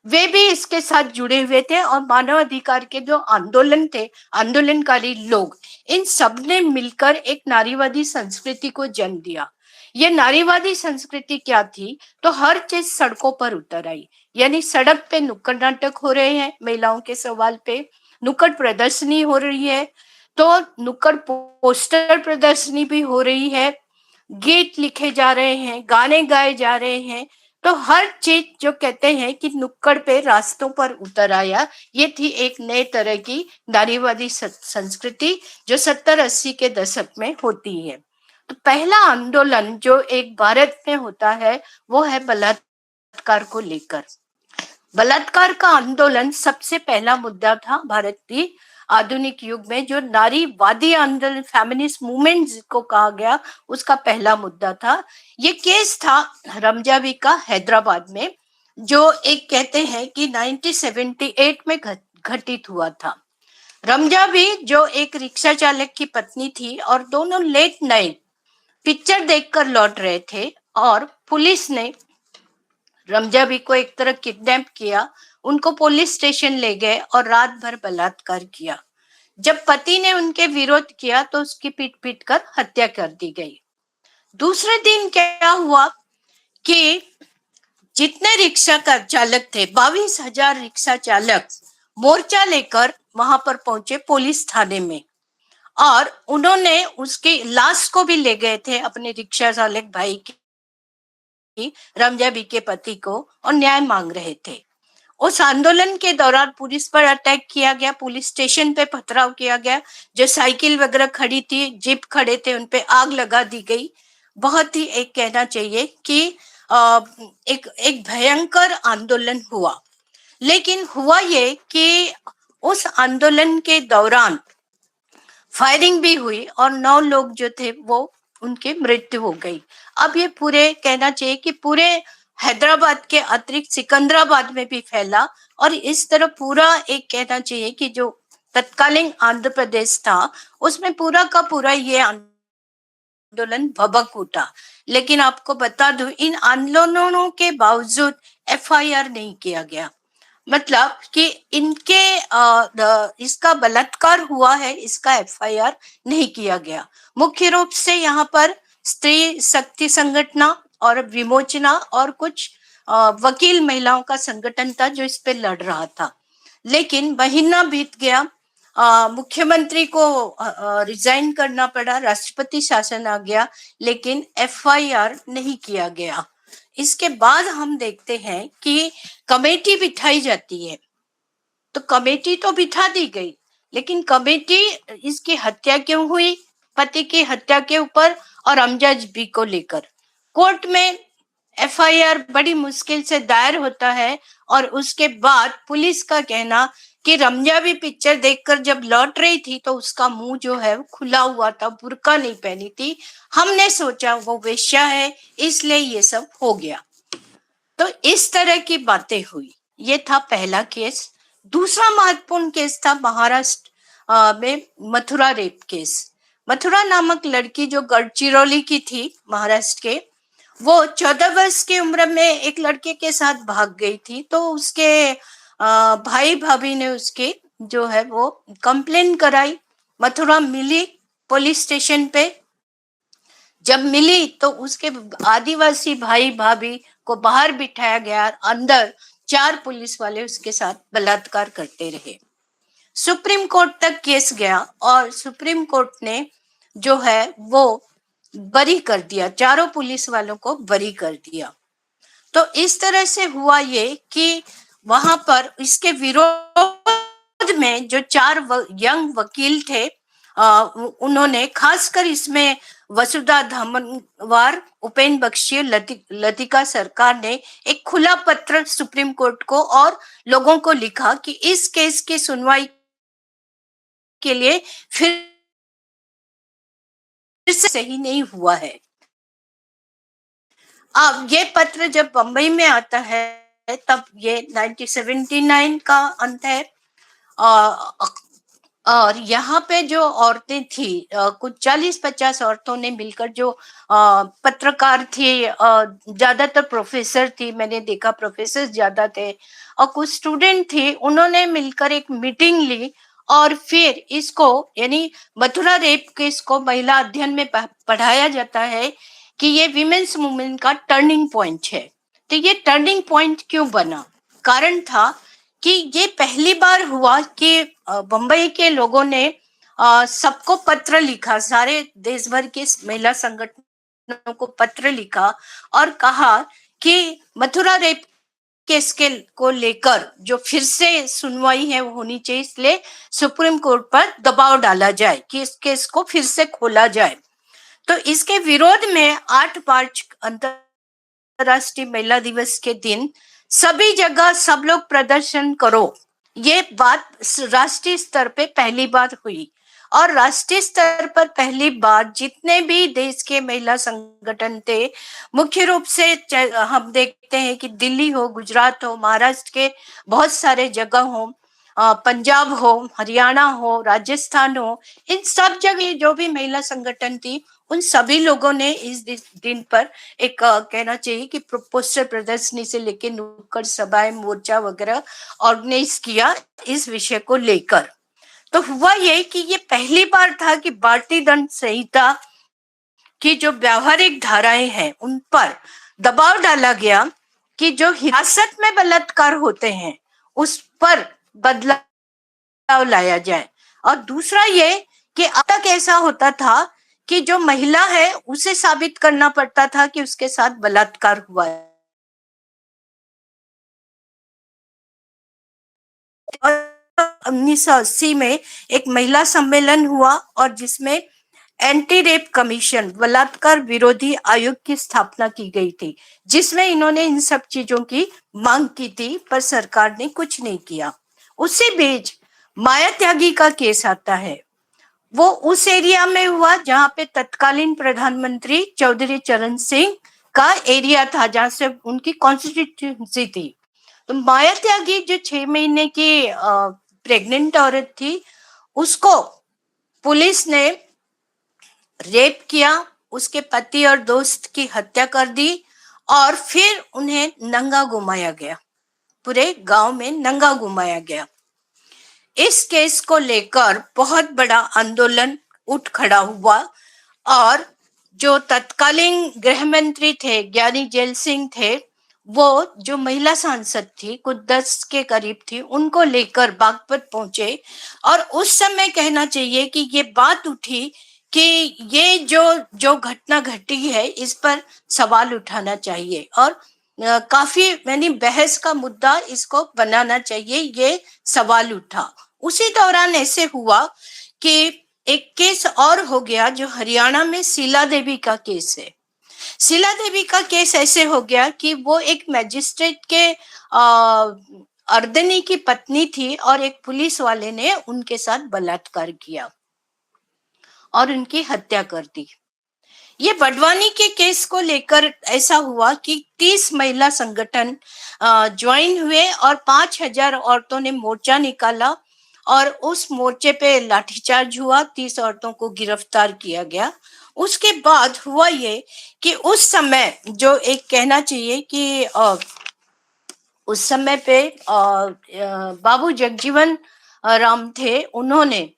Speaker 5: वे भी इसके साथ जुड़े हुए थे। और मानव अधिकार के जो आंदोलन थे, आंदोलनकारी लोग, इन सब ने मिलकर एक नारीवादी संस्कृति को जन्म दिया। ये नारीवादी संस्कृति क्या थी? तो हर चीज सड़कों पर उतर आई। यानी सड़क पे नुक्कड़ नाटक हो रहे हैं, महिलाओं के सवाल पे नुक्कड़ प्रदर्शनी हो रही है, तो नुक्कड़ पोस्टर प्रदर्शनी भी हो रही है, गीत लिखे जा रहे हैं, गाने गाए जा रहे हैं। तो हर चीज जो कहते हैं कि नुक्कड़ पे, रास्तों पर उतर आया। ये थी एक नए तरह की नारीवादी संस्कृति जो 70-80 के दशक में होती है। तो पहला आंदोलन जो एक भारत में होता है वो है बलात्कार को लेकर। बलात्कार का आंदोलन सबसे पहला मुद्दा था भारत की आधुनिक युग में। जो नारीवादी आंदोलन, फेमिनिस्ट मूवमेंट को कहा गया, उसका पहला मुद्दा था। ये केस था रमजावी का, हैदराबाद में, जो एक कहते हैं कि 1978 में घटित हुआ था। रमजावी जो एक रिक्शा चालक की पत्नी थी और दोनों लेट नाइट पिक्चर देखकर लौट रहे थे और पुलिस ने रमजावी को एक तरह किडनैप किया, उनको पुलिस स्टेशन ले गए और रात भर बलात्कार किया। जब पति ने उनके विरोध किया तो उसकी पीट पीट कर हत्या कर दी गई। दूसरे दिन क्या हुआ कि जितने रिक्शा का चालक थे, 22,000 रिक्शा चालक मोर्चा लेकर वहां पर पहुंचे पुलिस थाने में, और उन्होंने उसकी लाश को भी ले गए थे, अपने रिक्शा चालक भाई की, रमजावी के पति को, और न्याय मांग रहे थे। उस आंदोलन के दौरान पुलिस पर अटैक किया गया, पुलिस स्टेशन पे पथराव किया गया, जो साइकिल वगैरह खड़ी थी, जीप खड़े थे, उनपे आग लगा दी गई। बहुत ही एक कहना चाहिए कि एक भयंकर आंदोलन हुआ। लेकिन हुआ ये कि उस आंदोलन के दौरान फायरिंग भी हुई और 9 लोग जो थे वो उनकी मृत्यु हो गई। अब ये पूरे कहना चाहिए कि पूरे हैदराबाद के अतिरिक्त सिकंदराबाद में भी फैला, और इस तरह पूरा एक कहना चाहिए कि जो तत्कालीन आंध्र प्रदेश था उसमें पूरा का पूरा ये आंदोलन भभक उठा। लेकिन आपको बता दूं, इन आंदोलनों के बावजूद एफआईआर नहीं किया गया। मतलब कि इनके इसका बलात्कार हुआ है, इसका एफआईआर नहीं किया गया। मुख्य रूप से यहाँ पर स्त्री शक्ति संगठन और विमोचना और कुछ वकील महिलाओं का संगठन था जो इस पे लड़ रहा था। लेकिन महीना बीत गया, मुख्यमंत्री को रिजाइन करना पड़ा, राष्ट्रपति शासन आ गया, लेकिन एफआईआर नहीं किया गया। इसके बाद हम देखते हैं कि कमेटी बिठाई जाती है, तो कमेटी तो बिठा दी गई, लेकिन कमेटी इसकी हत्या क्यों हुई, पति की हत्या के ऊपर और अमजद बी को लेकर कोर्ट में एफआईआर बड़ी मुश्किल से दायर होता है और उसके बाद पुलिस का कहना कि रमजावी पिक्चर देखकर जब लौट रही थी तो उसका मुंह जो है खुला हुआ था, बुर्का नहीं पहनी थी। हमने सोचा वो वेश्या है, इसलिए ये सब हो गया। तो इस तरह की बातें हुई। ये था पहला केस। दूसरा महत्वपूर्ण केस था महाराष्ट्र में मथुरा रेप केस। मथुरा नामक लड़की जो गढ़चिरौली की थी महाराष्ट्र के, वो 14 वर्ष की उम्र में एक लड़के के साथ भाग गई थी। तो उसके भाई भाभी ने उसके जो है वो कंप्लेन कराई। मथुरा मिली पुलिस स्टेशन पे। जब मिली तो उसके आदिवासी भाई भाभी को बाहर बिठाया गया, अंदर 4 पुलिस वाले उसके साथ बलात्कार करते रहे। सुप्रीम कोर्ट तक केस गया और सुप्रीम कोर्ट ने जो है वो बरी कर दिया, चारों पुलिस वालों को बरी कर दिया। तो इस तरह से हुआ ये कि वहां पर इसके विरोध में जो 4 यंग वकील थे, उन्होंने खासकर इसमें वसुधा धामनवार, उपेन बख्शी, लतिका सरकार ने एक खुला पत्र सुप्रीम कोर्ट को और लोगों को लिखा कि इस केस की सुनवाई के लिए फिर से सही नहीं हुआ है। अब ये पत्र जब बंबई में आता है तब ये 1979 का अंत है। और यहाँ पे जो औरतें थी, कुछ 40-50 औरतों ने मिलकर, जो पत्रकार थी, ज्यादातर प्रोफेसर थी, मैंने देखा प्रोफेसर ज्यादा थे, और कुछ स्टूडेंट थी, उन्होंने मिलकर एक मीटिंग ली और फिर इसको, यानी मथुरा रेप केस को महिला अध्ययन में पढ़ाया जाता है कि ये विमेन्स मूवमेंट का टर्निंग पॉइंट है। तो ये टर्निंग पॉइंट क्यों बना? कारण था कि ये पहली बार हुआ कि बंबई के लोगों ने सबको पत्र लिखा, सारे देश भर के महिला संगठनों को पत्र लिखा और कहा कि मथुरा रेप केस को लेकर जो फिर से सुनवाई है वो होनी चाहिए, इसलिए सुप्रीम कोर्ट पर दबाव डाला जाए कि इस केस को फिर से खोला जाए। तो इसके विरोध में 8 मार्च अंतरराष्ट्रीय महिला दिवस के दिन सभी जगह सब लोग प्रदर्शन करो, ये बात राष्ट्रीय स्तर पे पहली बार हुई। और राष्ट्रीय स्तर पर पहली बार जितने भी देश के महिला संगठन थे, मुख्य रूप से हम देखते हैं कि दिल्ली हो, गुजरात हो, महाराष्ट्र के बहुत सारे जगह हो, पंजाब हो, हरियाणा हो, राजस्थान हो, इन सब जगह जो भी महिला संगठन थी, उन सभी लोगों ने इस दिन पर एक कहना चाहिए कि पोस्टर प्रदर्शनी से लेके नुक्कड़ सभाएं, मोर्चा वगैरह ऑर्गेनाइज किया इस विषय को लेकर। तो हुआ ये कि ये पहली बार था कि भारतीय दंड संहिता की जो व्यावहारिक धाराएं हैं उन पर दबाव डाला गया कि जो हिरासत में बलात्कार होते हैं उस पर बदलाव लाया जाए। और दूसरा ये कि अब तक ऐसा होता था कि जो महिला है उसे साबित करना पड़ता था कि उसके साथ बलात्कार हुआ है। और 1980 में एक महिला सम्मेलन हुआ और जिसमें एंटी रेप कमीशन, बलात्कार विरोधी आयोग की स्थापना की गई थी, जिसमें इन्होंने इन सब चीजों की मांग की थी, पर सरकार ने कुछ नहीं किया। उसी बीच माया त्यागी का केस आता है। वो उस एरिया में हुआ जहां पे तत्कालीन प्रधानमंत्री चौधरी चरण सिंह का एरिया था, जहां से उनकी कॉन्स्टिट्यूंसी थी। तो माया त्यागी जो 6 महीने की प्रेग्नेंट औरत थी, उसको पुलिस ने रेप किया, उसके पति और दोस्त की हत्या कर दी और फिर उन्हें नंगा घुमाया गया, पूरे गांव में नंगा घुमाया गया। इस केस को लेकर बहुत बड़ा आंदोलन उठ खड़ा हुआ और जो तत्कालीन गृह मंत्री थे, ज्ञानी जेल सिंह थे, वो जो महिला सांसद थी, कुछ 10 के करीब थी, उनको लेकर बागपत पहुंचे। और उस समय कहना चाहिए कि ये बात उठी कि ये जो घटना घटी है इस पर सवाल उठाना चाहिए और काफी मैंने बहस का मुद्दा इसको बनाना चाहिए, ये सवाल उठा। उसी दौरान ऐसे हुआ कि एक केस और हो गया जो हरियाणा में शीला देवी का केस है। शीला देवी का केस ऐसे हो गया कि वो एक मैजिस्ट्रेट के अर्दनी की पत्नी थी और एक पुलिस वाले ने उनके साथ बलात्कार किया और उनकी हत्या कर दी। ये बडवानी के केस को लेकर ऐसा हुआ कि 30 महिला संगठन ज्वाइन हुए और 5,000 औरतों ने मोर्चा निकाला और उस मोर्चे पे लाठीचार्ज हुआ, 30 औरतों को गिरफ्तार किया गया। उसके बाद हुआ ये कि उस समय जो एक कहना चाहिए कि उस समय पे बाबू जगजीवन राम थे, उन्होंने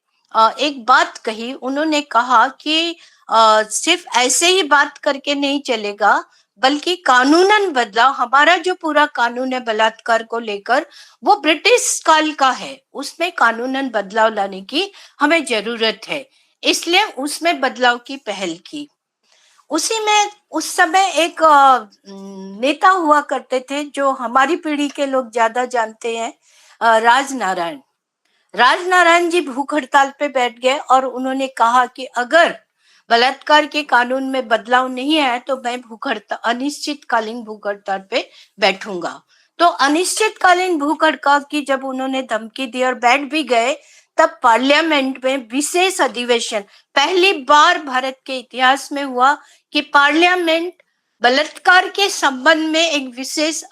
Speaker 5: एक बात कही। उन्होंने कहा कि सिर्फ ऐसे ही बात करके नहीं चलेगा, बल्कि कानूनन बदलाव, हमारा जो पूरा कानून है बलात्कार को लेकर वो ब्रिटिश काल का है, उसमें कानूनन बदलाव लाने की हमें जरूरत है, इसलिए उसमें बदलाव की पहल की। उसी में उस समय एक नेता हुआ करते थे जो हमारी पीढ़ी के लोग ज्यादा जानते हैं, राजनारायण जी भूख हड़ताल पे बैठ गए और उन्होंने कहा कि अगर बलात्कार के कानून में बदलाव नहीं आया तो मैं भूख हड़ताल, अनिश्चितकालीन भूख हड़ताल पे बैठूंगा। तो अनिश्चितकालीन भूख हड़ताल की जब उन्होंने धमकी दी और बैठ भी गए, तब पार्लियामेंट में विशेष अधिवेशन, पहली बार भारत के इतिहास में हुआ कि पार्लियामेंट बलात्कार के संबंध में एक विशेष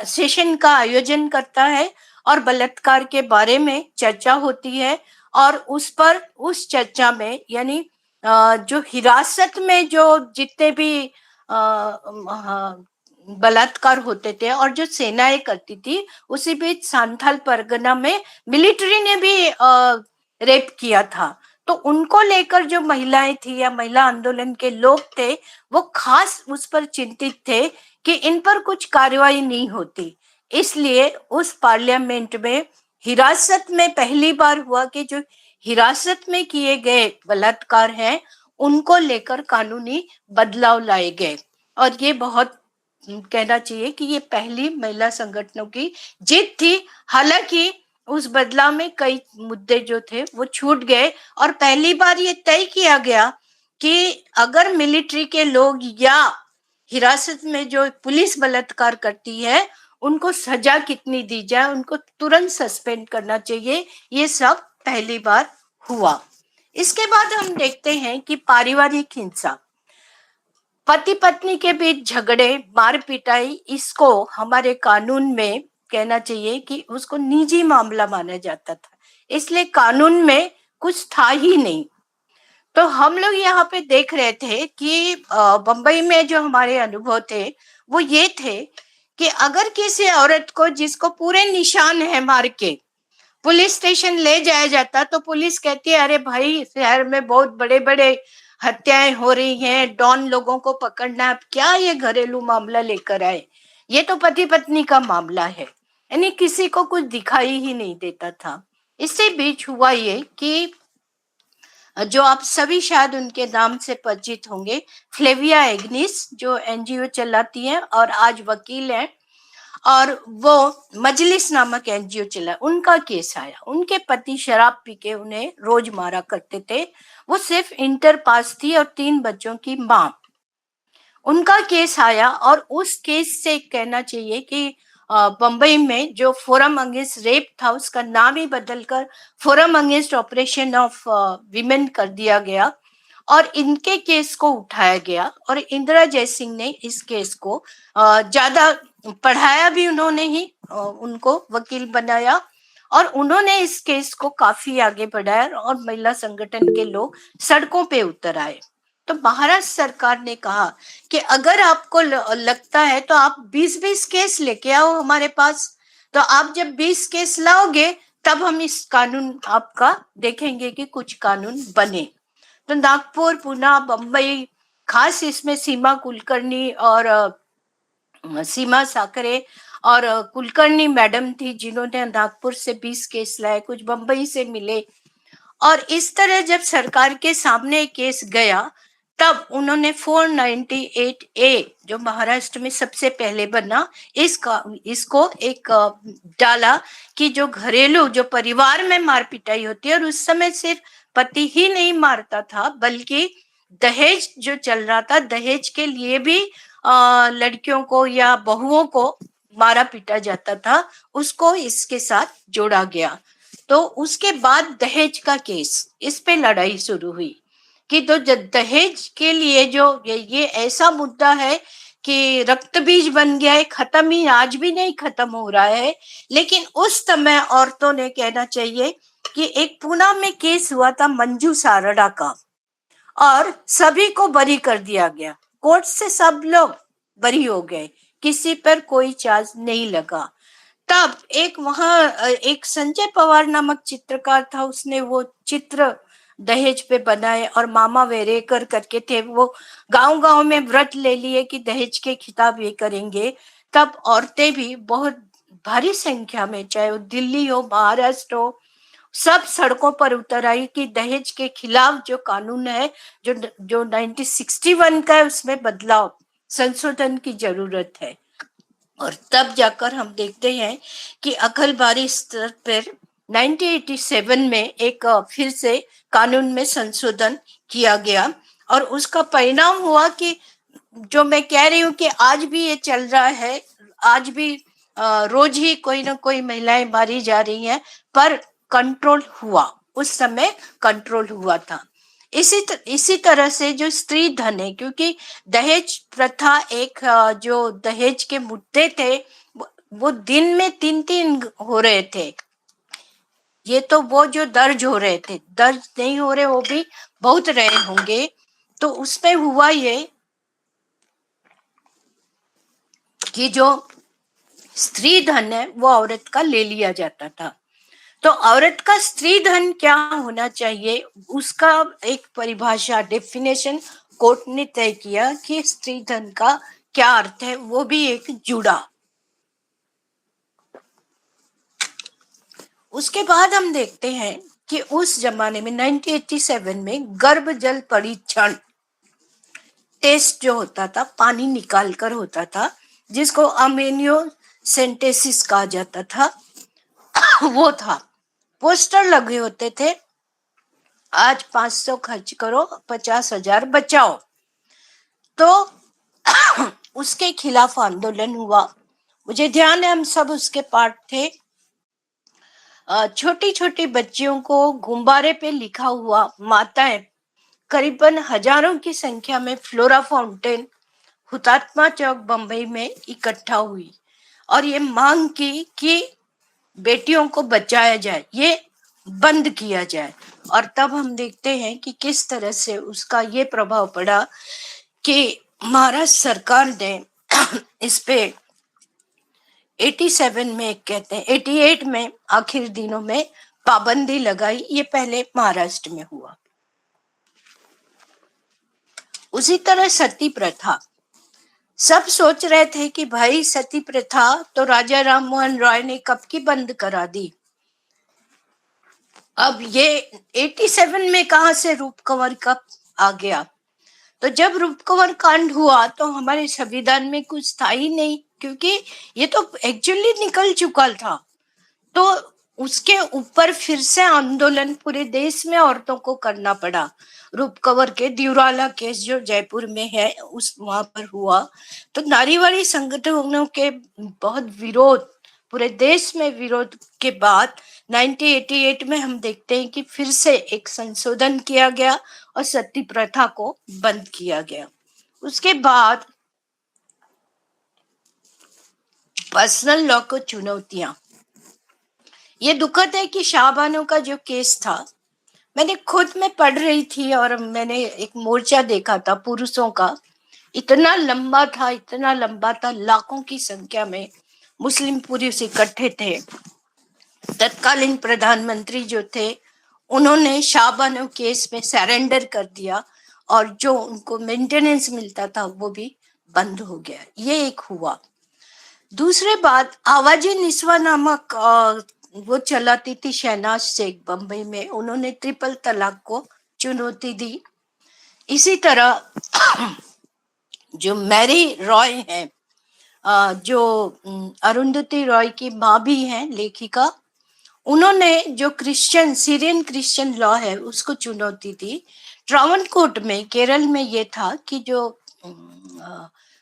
Speaker 5: सेशन का आयोजन करता है और बलात्कार के बारे में चर्चा होती है। और उस चर्चा में यानी जो हिरासत में जो जितने भी बलात्कार होते थे और जो सेनाएं करती थी, उसी बीच सांथाल परगना में मिलिट्री ने भी रेप किया था। तो उनको लेकर जो महिलाएं थी या महिला आंदोलन के लोग थे, वो खास उस पर चिंतित थे कि इन पर कुछ कार्रवाई नहीं होती। इसलिए उस पार्लियामेंट में हिरासत में पहली बार हुआ कि जो हिरासत में किए गए बलात्कार हैं उनको लेकर कानूनी बदलाव लाए गए। और ये बहुत कहना चाहिए कि ये पहली महिला संगठनों की जीत थी। हालांकि उस बदलाव में कई मुद्दे जो थे वो छूट गए और पहली बार ये तय किया गया कि अगर मिलिट्री के लोग या हिरासत में जो पुलिस बलात्कार करती है उनको सजा कितनी दी जाए, उनको तुरंत सस्पेंड करना चाहिए। ये सब पहली बार हुआ। इसके बाद हम देखते हैं कि पारिवारिक हिंसा, पति पत्नी के बीच झगड़े, मार पिटाई, इसको हमारे कानून में कहना चाहिए कि उसको निजी मामला माना जाता था, इसलिए कानून में कुछ था ही नहीं। तो हम लोग यहाँ पे देख रहे थे कि बंबई में जो हमारे अनुभव थे वो ये थे कि अगर किसी औरत को जिसको पूरे निशान है मार के पुलिस स्टेशन ले जाया जाता, तो पुलिस कहती है अरे भाई शहर में बहुत बड़े बड़े हत्याएं हो रही हैं, डॉन लोगों को पकड़ना, अब क्या ये घरेलू मामला लेकर आए, ये तो पति पत्नी का मामला है। यानी किसी को कुछ दिखाई ही नहीं देता था। इससे बीच हुआ ये कि जो आप सभी शायद उनके नाम से परिचित होंगे, फ्लेविया एग्निस, जो एनजीओ चलाती है और आज वकील है, और वो मजलिस नामक एनजीओ चला, उनका केस आया। उनके पति शराब पी के उन्हें रोज मारा करते थे। वो सिर्फ इंटर पास थी और 3 बच्चों की मां। उनका केस आया और उस केस से कहना चाहिए कि बंबई में जो फोरम अगेंस्ट रेप था उसका नाम ही बदलकर forum against operation of women कर दिया गया और इनके केस को उठाया गया। और इंदिरा जयसिंह ने इस केस को ज्यादा पढ़ाया भी, उन्होंने ही उनको वकील बनाया और उन्होंने इस केस को काफी आगे बढ़ाया और महिला संगठन के लोग सड़कों पे उतर आए। तो महाराष्ट्र सरकार ने कहा कि अगर आपको लगता है तो आप 20-20 केस लेके आओ हमारे पास, तो आप जब 20 केस लाओगे तब हम इस कानून आपका देखेंगे कि कुछ कानून बने। तो नागपुर, पुणे, बंबई, खास इसमें सीमा कुलकर्णी और सीमा साकरे और कुलकर्णी मैडम थी जिन्होंने नागपुर से 20 केस लाए, कुछ बंबई से मिले। और इस तरह जब सरकार के सामने केस गया तब उन्होंने 498A जो महाराष्ट्र में सबसे पहले बना, इसको एक डाला कि जो घरेलू, जो परिवार में मार पिटाई होती है, और उस समय सिर्फ पति ही नहीं मारता था बल्कि दहेज जो चल रहा था, दहेज के लिए भी लड़कियों को या बहुओं को मारा पीटा जाता था, उसको इसके साथ जोड़ा गया। तो उसके बाद दहेज का केस, इस पे लड़ाई शुरू हुई कि तो दहेज के लिए जो ये ऐसा मुद्दा है कि रक्त बीज बन गया है, खत्म ही आज भी नहीं खत्म हो रहा है। लेकिन उस समय औरतों ने कहना चाहिए कि एक पूना में केस हुआ था मंजू सारड़ा का, और सभी को बरी कर दिया गया, कोर्ट से सब लोग बरी हो गए, किसी पर कोई चार्ज नहीं लगा। तब एक वहां एक संजय पवार नामक चित्रकार था, उसने वो चित्र दहेज पे बनाए, और मामा वेरेकर करके थे, वो गांव गांव में व्रत ले लिए कि दहेज के खिताब ये करेंगे। तब औरतें भी बहुत भारी संख्या में, चाहे वो दिल्ली हो, महाराष्ट्र हो, सब सड़कों पर उतर आई कि दहेज के खिलाफ जो कानून है, जो 1961 का है, उसमें बदलाव, संशोधन की जरूरत है। और तब जाकर हम देखते हैं कि अखिल भारतीय स्तर पर 1987 में एक फिर से कानून में संशोधन किया गया, और उसका परिणाम हुआ कि जो मैं कह रही हूँ कि आज भी ये चल रहा है, आज भी रोज ही कोई ना कोई महिलाएं मारी जा रही हैं, पर कंट्रोल हुआ, उस समय कंट्रोल हुआ था। इसी तरह से जो स्त्री धन है, क्योंकि दहेज प्रथा एक जो दहेज के मुद्दे थे वो दिन में 3-3 हो रहे थे। ये तो वो जो दर्ज हो रहे थे, दर्ज नहीं हो रहे वो भी बहुत रहे होंगे। तो उसमें हुआ ये कि जो स्त्री धन है वो औरत का ले लिया जाता था। तो औरत का स्त्री धन क्या होना चाहिए, उसका एक परिभाषा, डेफिनेशन कोर्ट ने तय किया कि स्त्री धन का क्या अर्थ है, वो भी एक जुड़ा। उसके बाद हम देखते हैं कि उस जमाने में 1987 में गर्भ जल परीक्षण टेस्ट जो होता था, पानी निकाल कर होता था, जिसको अमेनियोसेंटेसिस कहा जाता था, वो था। पोस्टर लगे होते थे, आज 500 खर्च करो, 50,000 बचाओ। तो उसके खिलाफ आंदोलन हुआ। मुझे ध्यान है हम सब उसके पार्ट थे। छोटी छोटी बच्चियों को गुब्बारे पे लिखा हुआ माताएं करीबन हजारों की संख्या में फ्लोरा फाउंटेन, हुतात्मा चौक बंबई में इकट्ठा हुई, और ये मांग की कि बेटियों को बचाया जाए, ये बंद किया जाए। और तब हम देखते हैं कि किस तरह से उसका ये प्रभाव पड़ा कि महाराष्ट्र सरकार ने इस पे 87 में, कहते हैं 88 में आखिर दिनों में पाबंदी लगाई। ये पहले महाराष्ट्र में हुआ। उसी तरह सती प्रथा, सब सोच रहे थे कि भाई सती प्रथा तो राजा राम मोहन रॉय ने कब की बंद करा दी, अब ये 87 में कहां से रूप कंवर का आ गया। तो जब रूप कंवर कांड हुआ तो हमारे संविधान में कुछ था ही नहीं, क्योंकि ये तो एक्चुअली निकल चुका था। तो उसके ऊपर फिर से आंदोलन पूरे देश में औरतों को करना पड़ा। रूप कंवर के दिउराला केस जो जयपुर में है, उस वहां पर हुआ। तो नारीवादी संगठनों के बहुत विरोध, पूरे देश में विरोध के बाद 1988 में हम देखते हैं कि फिर से एक संशोधन किया गया और सती प्रथा को बंद किया गया। उसके बाद पर्सनल लॉ को चुनौतियां, ये दुखद है कि शाहबानो का जो केस था, मैंने खुद में पढ़ रही थी और मैंने एक मोर्चा देखा था पुरुषों का, इतना लंबा था, इतना लंबा था, लाखों की संख्या में मुस्लिम पुरुष इकट्ठे थे। तत्कालीन प्रधानमंत्री जो थे उन्होंने शाहबानो केस में सरेंडर कर दिया, और जो उनको मेंटेनेंस मिलता था वो भी बंद हो गया। ये एक हुआ। दूसरे बात, आवाजी निस्वा नामक वो चलाती थी शहनाज शेख बंबई में, उन्होंने ट्रिपल तलाक को चुनौती दी। इसी तरह जो मैरी रॉय है, जो अरुंधति रॉय की माँ भी हैं, लेखिका, उन्होंने जो क्रिश्चियन, सीरियन क्रिश्चियन लॉ है उसको चुनौती दी। ट्रावनकोर में केरल में ये था कि जो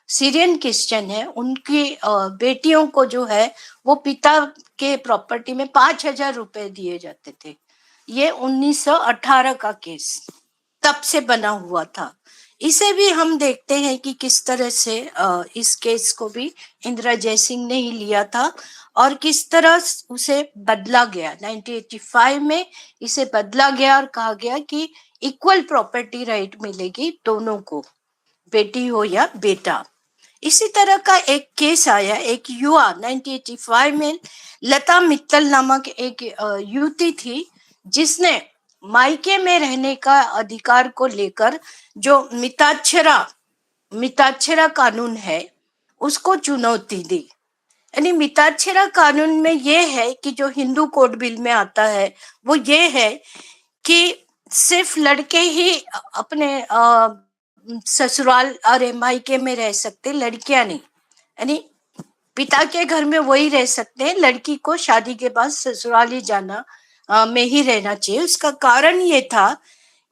Speaker 5: सीरियन क्रिश्चियन है उनकी बेटियों को जो है वो पिता के प्रॉपर्टी में 5,000 रुपए दिए जाते थे। ये 1918 का केस तब से बना हुआ था। इसे भी हम देखते हैं कि किस तरह से इस केस को भी इंदिरा जयसिंह ने ही लिया था और किस तरह उसे बदला गया। 1985 में इसे बदला गया और कहा गया कि इक्वल प्रॉपर्टी राइट मिलेगी दोनों को, बेटी हो या बेटा। इसी तरह का एक केस आया, एक युवा 1985 में लता मित्तल नामक एक युवती थी जिसने मायके में रहने का अधिकार को लेकर जो मिताक्षरा कानून है उसको चुनौती दी। यानी मिताक्षरा कानून में ये है कि जो हिंदू कोड बिल में आता है वो ये है कि सिर्फ लड़के ही अपने ससुराल अरे मायके में रह सकते, लड़कियां नहीं। यानी पिता के घर में वही रह सकते हैं, लड़की को शादी के बाद ससुराल ही जाना में ही रहना चाहिए। उसका कारण ये था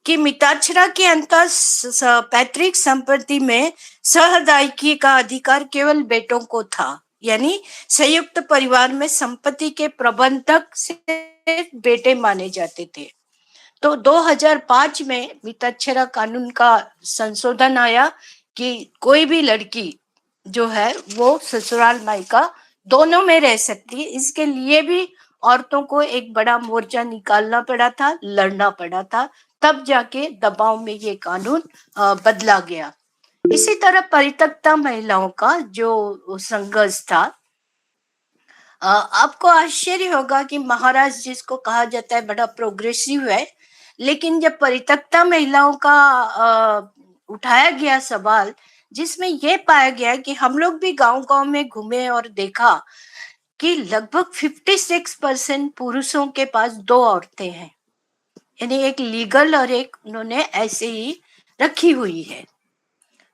Speaker 5: कि मिताक्षरा के अंतर पैतृक संपत्ति में सहदायकी का अधिकार केवल बेटों को था। यानी संयुक्त परिवार में संपत्ति के प्रबंधक से बेटे माने जाते थे। तो 2005 में मिताक्षरा कानून का संशोधन आया कि कोई भी लड़की जो है वो ससुराल मायका दोनों में रह सकती है। इसके लिए भी औरतों को एक बड़ा मोर्चा निकालना पड़ा था, लड़ना पड़ा था, तब जाके दबाव में ये कानून बदला गया। इसी तरह परित्यक्ता महिलाओं का जो संघर्ष था, आपको आश्चर्य होगा कि महाराष्ट्र जिसको कहा जाता है बड़ा प्रोग्रेसिव है, लेकिन जब परित्यक्ता महिलाओं का उठाया गया सवाल, जिसमें यह पाया गया कि हम लोग भी गांव-गांव में घूमे और देखा कि लगभग 56% पुरुषों के पास 2 औरतें हैं। यानी एक लीगल और एक उन्होंने ऐसे ही रखी हुई है।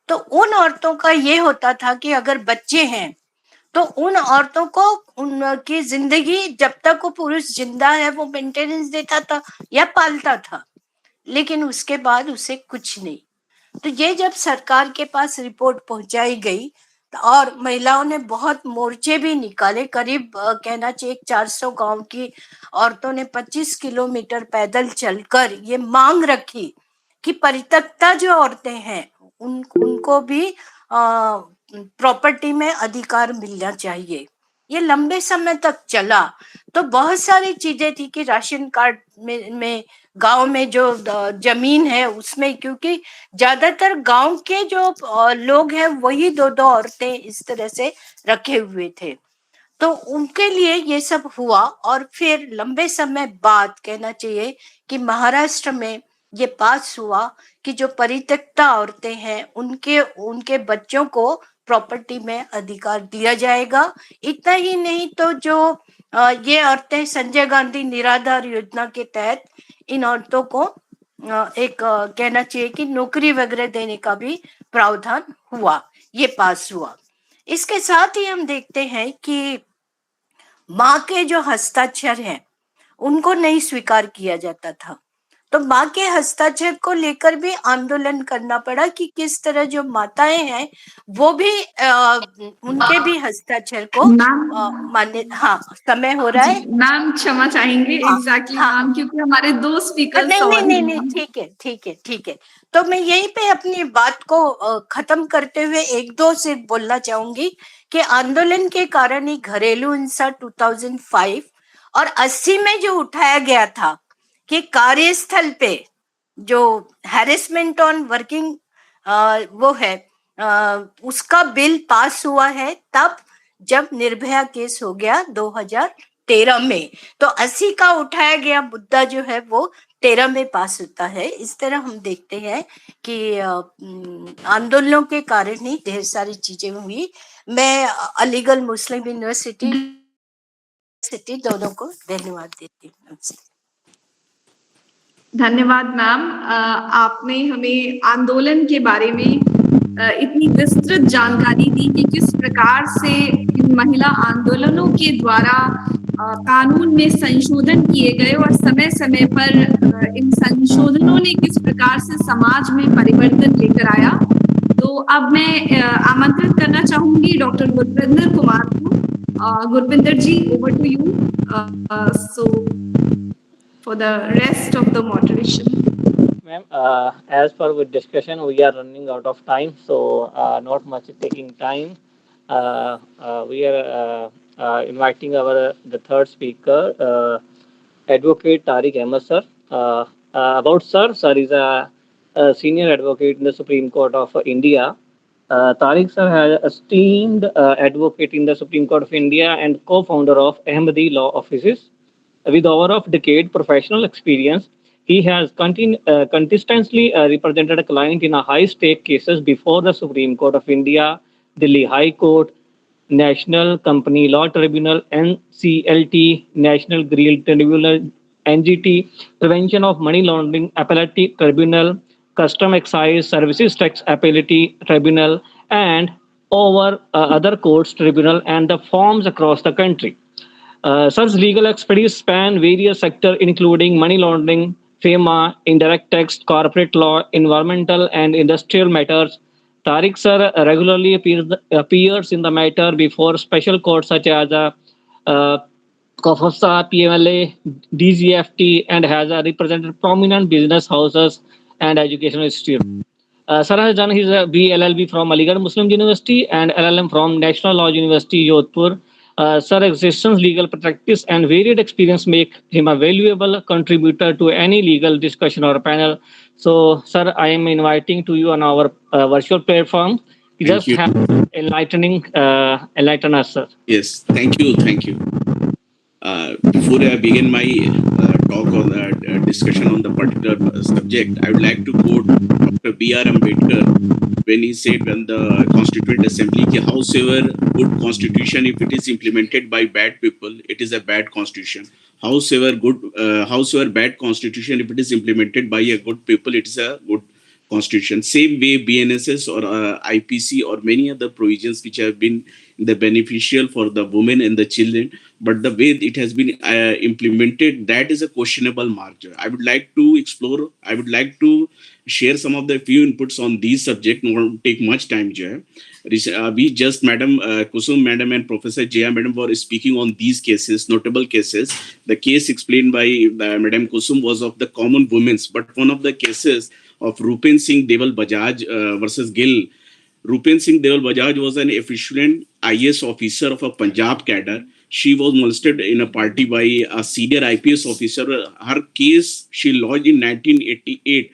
Speaker 5: तो उन औरतों का ये होता था कि अगर बच्चे हैं तो उन औरतों को उनकी जिंदगी जब तक वो पुरुष जिंदा है वो मेंटेनेंस देता था या पालता था, लेकिन उसके बाद उसे कुछ नहीं। तो ये जब सरकार के पास रिपोर्ट पहुंचाई गई और महिलाओं ने बहुत मोर्चे भी निकाले, करीब कहना चाहिए 400 गांव की औरतों ने 25 किलोमीटर पैदल चलकर ये मांग रखी कि परित्यक्ता जो औरतें हैं उनको भी प्रॉपर्टी में अधिकार मिलना चाहिए। ये लंबे समय तक चला। तो बहुत सारी चीजें थी कि राशन कार्ड में गांव में जो जमीन है उसमें, क्योंकि ज्यादातर गांव के जो लोग हैं वही 2-2 औरतें इस तरह से रखे हुए थे, तो उनके लिए ये सब हुआ। और फिर लंबे समय बाद कहना चाहिए कि महाराष्ट्र में ये पास हुआ कि जो परित्यक्ता औरतें हैं उनके बच्चों को प्रॉपर्टी में अधिकार दिया जाएगा। इतना ही नहीं तो जो ये औरतें संजय गांधी निराधार योजना के तहत इन औरतों को एक कहना चाहिए कि नौकरी वगैरह देने का भी प्रावधान हुआ, ये पास हुआ। इसके साथ ही हम देखते हैं कि माँ के जो हस्ताक्षर हैं उनको नहीं स्वीकार किया जाता था, तो माँ के हस्ताक्षर को लेकर भी आंदोलन करना पड़ा कि किस तरह जो माताएं हैं वो भी उनके भी हस्ताक्षर को मान्य। हाँ, समय हो रहा है
Speaker 1: मैम, क्षमा चाहेंगे। एग्जैक्टली मैम, क्योंकि हमारे 2 स्पीकर्स
Speaker 5: ठीक है। तो मैं यहीं पे अपनी बात को खत्म करते हुए 1-2 से बोलना चाहूंगी कि आंदोलन के कारण ही घरेलू हिंसा 2005 और 80 में जो उठाया गया था कि कार्यस्थल पे जो हैरेसमेंट ऑन वर्किंग वो है उसका बिल पास हुआ है, तब जब निर्भया केस हो गया 2013 में। तो 80 का उठाया गया मुद्दा जो है वो 13 में पास होता है। इस तरह हम देखते हैं कि आंदोलनों के कारण ही ढेर सारी चीजें हुई। मैं अलीगढ़ मुस्लिम यूनिवर्सिटी दोनों को धन्यवाद देती हूँ।
Speaker 1: धन्यवाद मैम। आपने हमें आंदोलन के बारे में इतनी विस्तृत जानकारी दी कि किस प्रकार से इन महिला आंदोलनों के द्वारा कानून में संशोधन किए गए और समय समय पर इन संशोधनों ने किस प्रकार से समाज में परिवर्तन लेकर आया। तो अब मैं आमंत्रित करना चाहूंगी डॉक्टर गुरविंदर कुमार को। Gurvinder ji, over to you so for the rest of the moderation.
Speaker 4: Ma'am, as per with discussion, we are running out of time, so not much taking time. We are inviting our the third speaker, Advocate Tariq Ahmed sir. About sir, sir is a senior advocate in the Supreme Court of India. Tariq sir has esteemed advocate in the Supreme Court of India and co-founder of Ahmadi Law Offices. With over of decade professional experience, he has consistently represented a client in a high-stake cases before the Supreme Court of India, Delhi High Court, National Company Law Tribunal, NCLT, National Grill Tribunal, NGT, Prevention of Money Laundering Appellate Tribunal, Custom Excise Services Tax Appellate Tribunal, and over other courts tribunal and the firms across the country. Such legal expertise span various sectors, including money laundering, FEMA, indirect tax, corporate law, environmental and industrial matters. Tariq sir regularly appears in the matter before special courts such as uh, COFOSA, PMLA, DGFT, and has represented prominent business houses and educational institutes. Sir has done his BLLB from Aligarh Muslim University and LLM from National Law University, Jodhpur. Sir existence, legal practice, and varied experience make him a valuable contributor to any legal discussion or panel. So, sir, I am inviting to you on our virtual platform. Just have enlighten us, sir.
Speaker 6: Yes, thank you, thank you. Before I begin my talk on discussion on the particular subject, I would like to quote Dr. B.R. Ambedkar when he said, when the Constituent Assembly, कि howsoever good constitution, if it is implemented by bad people, it is a bad constitution. Howsoever bad constitution, if it is implemented by a good people, it is a good constitution. Same way BNSS or IPC or many other provisions which have been the beneficial for the women and the children, but the way it has been implemented, that is a questionable margin. I would like to explore, I would like to share some of the few inputs on these subjects. Won't take much time, Jay. We just Madam Kusum Madam and Professor Jaya Madam were speaking on these cases, notable cases. The case explained by Madam Kusum was of the common women's, but one of the cases of Rupen Singh Deval Bajaj versus Gill. Rupen Singh Deval Bajaj was an efficient IS officer of a Punjab cadre. She was molested in a party by a senior IPS officer. Her case she lodged in 1988.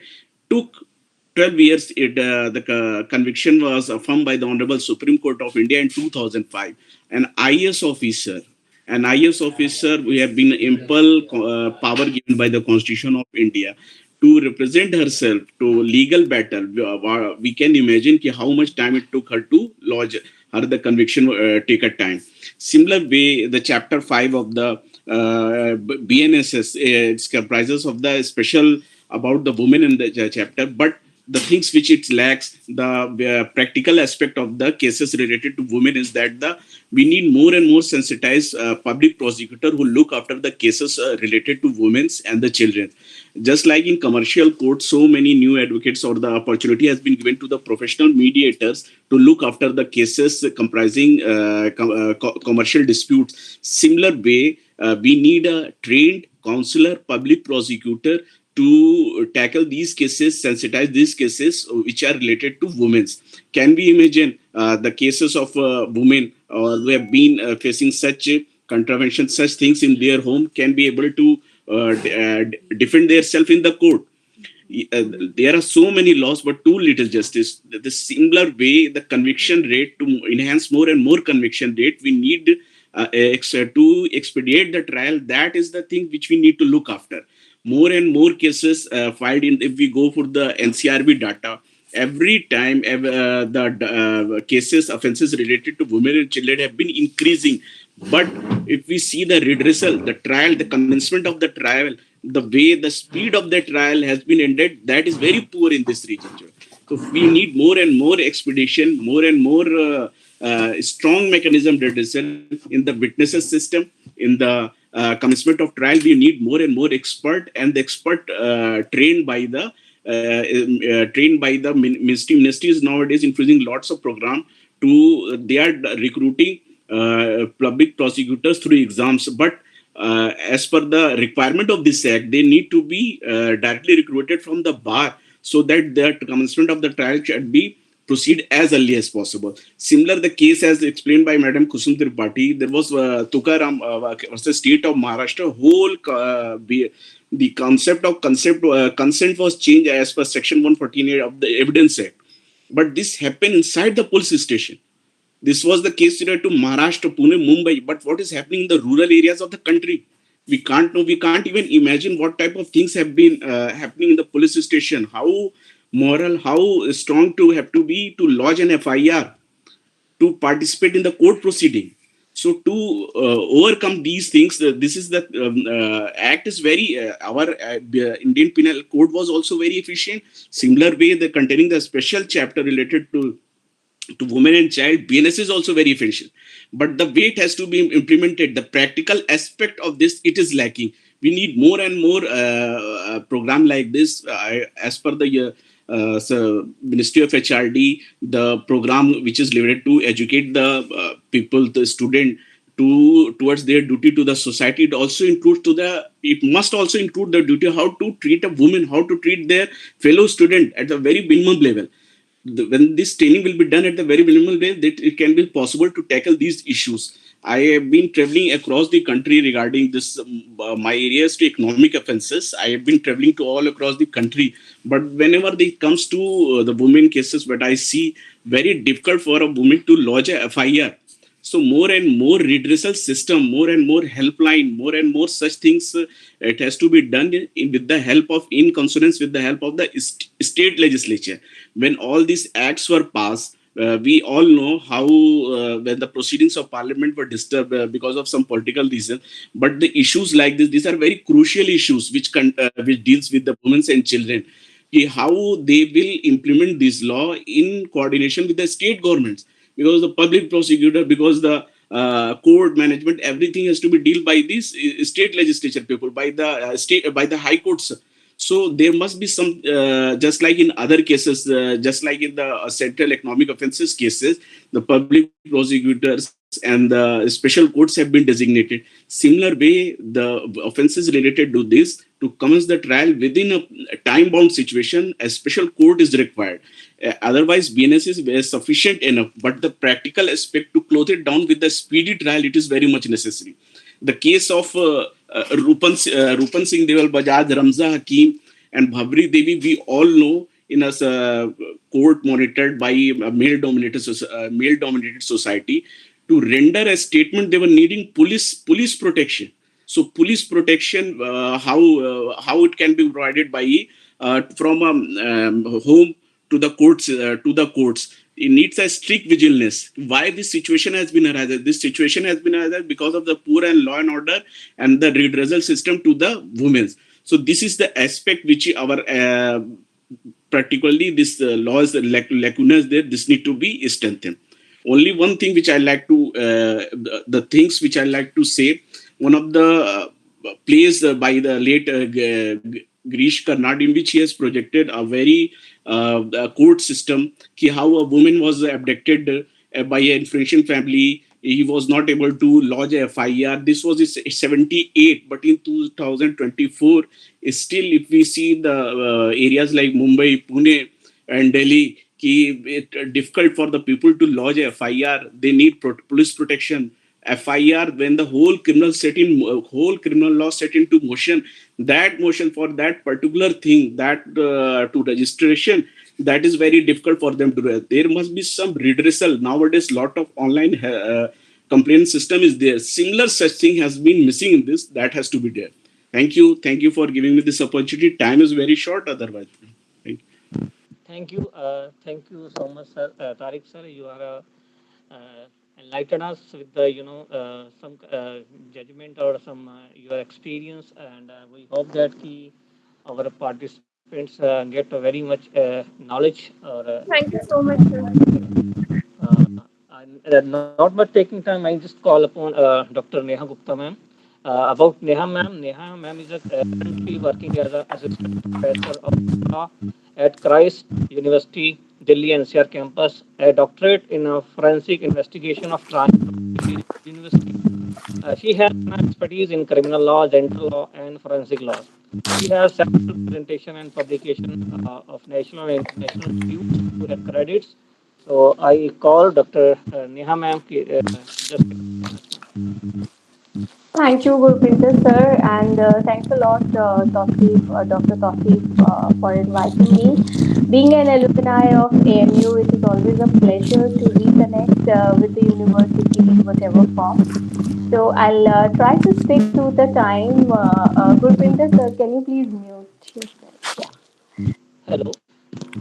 Speaker 6: Took 12 years. The conviction was affirmed by the Honorable Supreme Court of India in 2005. An IS officer, we have been ample power given by the Constitution of India to represent herself to legal battle. We can imagine how much time it took her to lodge her the conviction take a time. Similar way, the chapter 5 of the BNSS, it comprises of the special about the women in the chapter, but the things which it lacks, the practical aspect of the cases related to women is that we need more and more sensitized public prosecutor who look after the cases related to women and the children. Just like in commercial court, so many new advocates or the opportunity has been given to the professional mediators to look after the cases comprising commercial disputes. Similar way, we need a trained counselor, public prosecutor to tackle these cases, sensitize these cases which are related to women. Can we imagine the cases of women who have been facing such contravention, such things in their home, can be able to defend themselves in the court? There are so many laws, but too little justice. The similar way, the conviction rate, to enhance more and more conviction rate, we need to expedite the trial. That is the thing which we need to look after. More and more cases filed in, if we go for the NCRB data, every time the cases, offences related to women and children have been increasing. But if we see the redressal, the trial, the commencement of the trial, the way the speed of the trial has been ended, that is very poor in this region. So we need more and more expedition, more and more strong mechanism redressal in the witnesses system, in the commencement of trial. We need more and more expert, and the expert trained by the ministries nowadays, infusing lots of program to they are recruiting public prosecutors through exams. But as per the requirement of this act, they need to be directly recruited from the bar, so that the commencement of the trial should be proceed as early as possible. Similar the case as explained by Madam Kusum Tripathi, there was Tukaram versus State of Maharashtra. The concept of consent was changed as per Section 148 of the Evidence Act. But this happened inside the police station. This was the case related to Maharashtra, Pune, Mumbai. But what is happening in the rural areas of the country? We can't know. We can't even imagine what type of things have been happening in the police station. How moral, how strong to have to be to lodge an FIR, to participate in the court proceeding. So to overcome these things, this is the act is very our Indian Penal Code was also very efficient. Similar way, the containing the special chapter related to women and child, BNS is also very efficient. But the way it has to be implemented, the practical aspect of this, it is lacking. We need more and more program like this. As per the Ministry of HRD, the program which is related to educate the people, the student, towards their duty to the society, it must also include the duty how to treat a woman, how to treat their fellow student at the very minimum level. When this training will be done at the very minimal way, that it can be possible to tackle these issues. I have been traveling across the country regarding this. My areas to economic offences, I have been traveling to all across the country. But whenever it comes to the women cases, what I see very difficult for a woman to lodge a FIR. So more and more redressal system, more and more helpline, more and more such things, it has to be done with the help of, in consonance with the help of the state legislature. When all these acts were passed, we all know how when the proceedings of parliament were disturbed because of some political reason. But the issues like this, these are very crucial issues which deals with the women and children. How they will implement this law in coordination with the state governments, because the public prosecutor, because the court management, everything has to be dealt by these state legislature people, by the by the high courts. So there must be some, just like in other cases, just like in the central economic offences cases, the public prosecutors and the special courts have been designated. Similar way, the offences related to this, to commence the trial within a time-bound situation, a special court is required. Otherwise, BNS is sufficient enough, but the practical aspect to close it down with the speedy trial, it is very much necessary. The case of Rupan Singh Deval Bajaj, Ramza Hakim, and Bhabri Devi, we all know, in a court monitored by a male-dominated society. To render a statement, they were needing police protection. So police protection, how it can be provided by from home to the courts. It needs a strict vigilance. Why this situation has been arised? This situation has been arised because of the poor and law and order and the redressal system to the women. So this is the aspect which our particularly this laws lacunas there. This need to be strengthened. Only one thing which I like to the things which I like to say. One of the plays by the late Girish Karnad, in which he has projected a very court system, how a woman was abducted by an influential family. He was not able to lodge a FIR. This was in 78, but in 2024, still, if we see the areas like Mumbai, Pune, and Delhi, it's difficult for the people to lodge a FIR. They need police protection. FIR, when the whole criminal law set into motion, that motion for that particular thing, that to registration, that is very difficult for them to do. There must be some redressal. Nowadays, lot of online complaint system is there. Similar such thing has been missing in this. That has to be there. Thank you for giving me this opportunity. Time is very short. Otherwise, thank you.
Speaker 4: Thank you so much, sir. Tariq sir, you are enlighten us with the some judgment or some your experience, and we hope that our participants get a very much knowledge or
Speaker 1: Thank you so much, sir.
Speaker 4: uh, I Not much taking time. I just call upon Dr. Neha Gupta ma'am. About Neha ma'am, Neha ma'am is currently working as an assistant professor of law at Christ University, Delhi NCR campus, a doctorate in forensic investigation of crime university. She has an expertise in criminal law, general law, and forensic laws. She has several presentation and publication of national and international reviews to her credits. So I call Dr. Neha ma'am. Just
Speaker 7: Thank you, Gurpinter sir, and thanks a lot, Dr. Tausif, for inviting me. Being an alumni of AMU, it is always a pleasure to reconnect with the university in whatever form. So I'll try to stick to the time. Gurpinter sir, can you please mute yourself? Yeah,
Speaker 4: hello.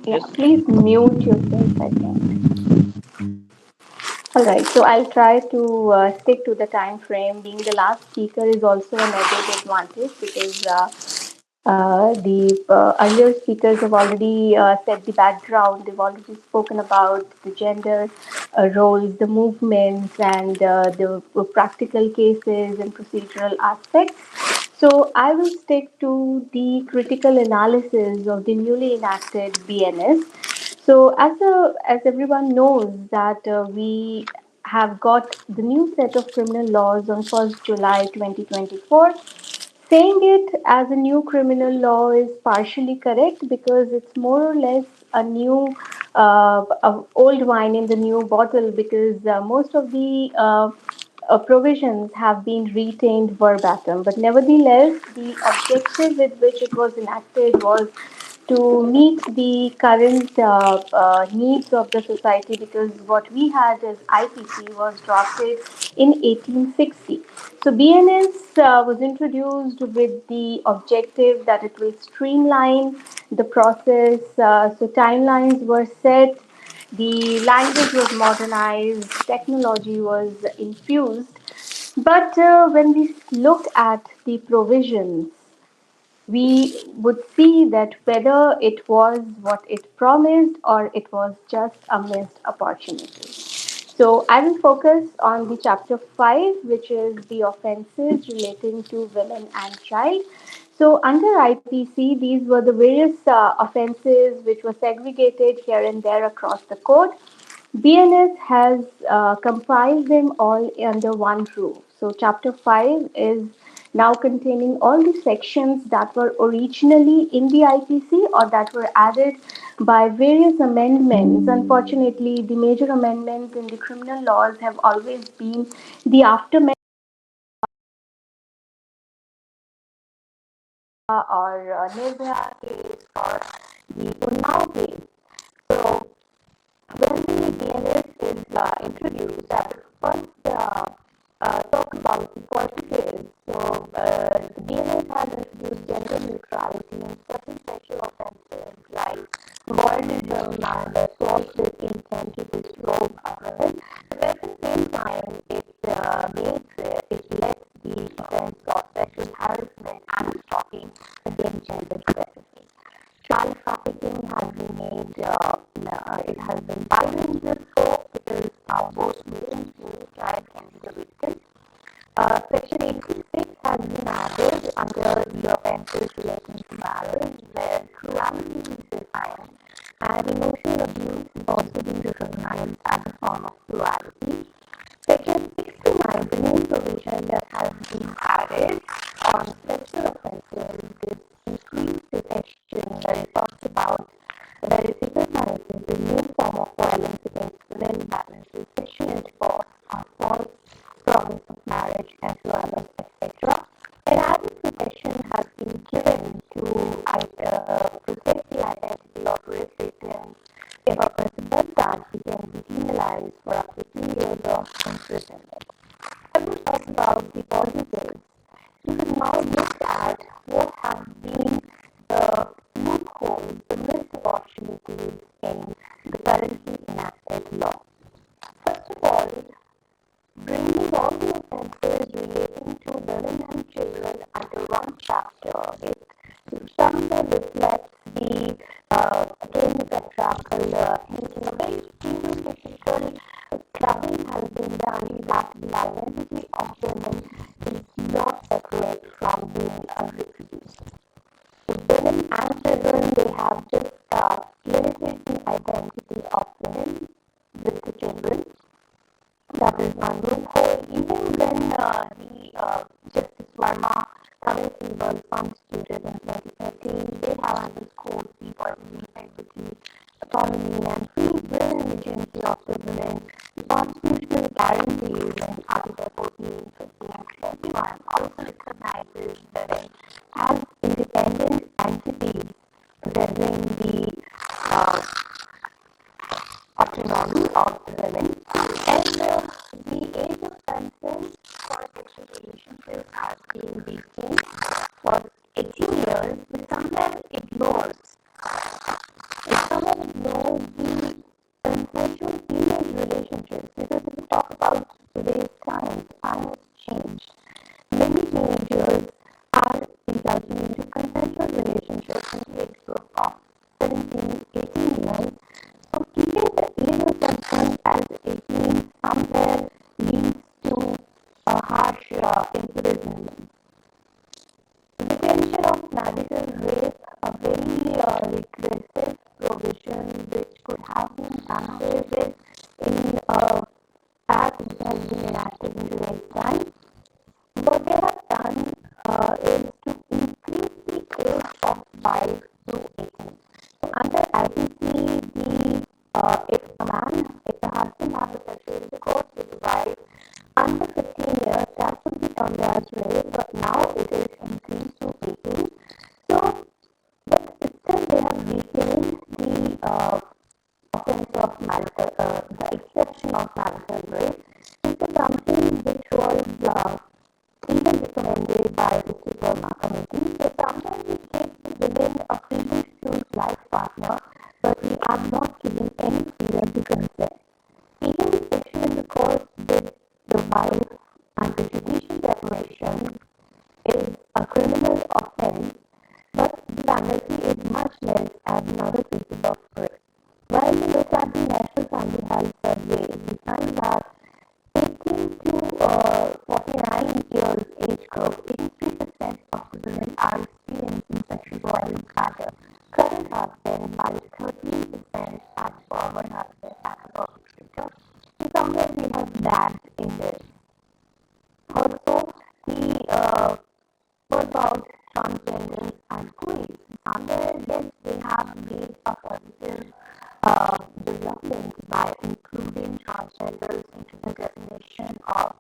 Speaker 7: yeah,
Speaker 4: Yes.
Speaker 7: please mute yourself, I think. All right, so I'll try to stick to the time frame. Being the last speaker is also an added advantage because the earlier speakers have already set the background. They've already spoken about the gender roles, the movements, and the practical cases and procedural aspects. So I will stick to the critical analysis of the newly enacted BNS. So as everyone knows that we have got the new set of criminal laws on 1st July 2024. Saying it as a new criminal law is partially correct because it's more or less a new old wine in the new bottle because most of the provisions have been retained verbatim. But nevertheless, the objective with which it was enacted was to meet the current needs of the society because what we had as IPC was drafted in 1860. So BNS was introduced with the objective that it will streamline the process. So timelines were set, the language was modernized, technology was infused. But when we look at the provisions, we would see that whether it was what it promised or it was just a missed opportunity. So I will focus on the chapter 5, which is the offenses relating to women and child. So under IPC, these were the various offenses which were segregated here and there across the code. BNS has compiled them all under one roof. So, Chapter 5 is now containing all the sections that were originally in the IPC or that were added by various amendments. Unfortunately, the major amendments in the criminal laws have always been the aftermath or Nirbhaya case or the Unnao case. So, when the DNS is introduced, I will first talk about the positives. So, the DNS has introduced gender neutrality in certain sexual offenses like voyeurism and assault with intent to disrobe a woman. But at the same time, it lets the offense of sexual harassment and stalking against gender specific. Child trafficking has been made, it has been widened the scope because now both male and female child can be the victim. Section 86 has been added under the offences relating to marriage, where cruelty is defined, and emotional abuse is also being recognized as a form of cruelty. Section 69, the new provision that has been added on sexual offences is increased detection where it talks about that it recognizes the new form of violence against women that is sexual intercourse or false promise of marriage, employment, etc. And added protection has been given to protect the identity of rape victims if a person does that, he can be penalized for up to 2 years of imprisonment. I will talk about the positives. We will now look at what have been the loopholes, the missed opportunities in the currently enacted law. First of all, bringing all the offences relating to women and children under one chapter, it somewhere reflects the again the patriarchal thinking, a very stereotypical clubbing benefit from being reproduced. So women and children, they have just limited the identity of women with the children. That is one loophole. Even when Justice Verma committee was constituted in 2013, they have underscored the importance of equity, autonomy, and free will and agency of the women. The constitutional guarantees in Article 14, 15, and 21 also recognizes women as independent entities possessing the uh, autonomy of the women. And the age of consent for sexual relationships has been retained for 18 years, but somewhere ignores the consensual teenage relationships, because if we talk about today's time, time has changed. Many teenagers are indulging into consensual relationships in the age group of 17, 18 years. So keeping the age of consent as 18 somewhere leads to a harsh imprisonment. Detention of medical rape, a very regressive provision which could have been done away with in a act which has been enacted in today's time. What they have done is to increase the age of wife to 18. So under IPC, if the husband has a sexual intercourse with the wife under 15 years, that would be termed as rape, but now it is increased to 18. So, but still they have retained the offense of the exception of marital rape. This is something which was even recommended by the Superma Committee. So sometimes we give the women a freedom to choose life partner, but we are not giving any freedom to consent. Even sexual intercourse with the wife under judicial declaration is a criminal offense, but the penalty is much less as in other cases of rape. While we look at the National Family Health Survey, we find that 18 to 49 years age group, 83% of the women are experiencing sexual violence at a current husband, while 13% at former husband as a perpetrator. So somewhere we have lagged in this. Also, the what about transgenders and queers? Somewhere, yes, they have made a positive development by including transgenders into the definition of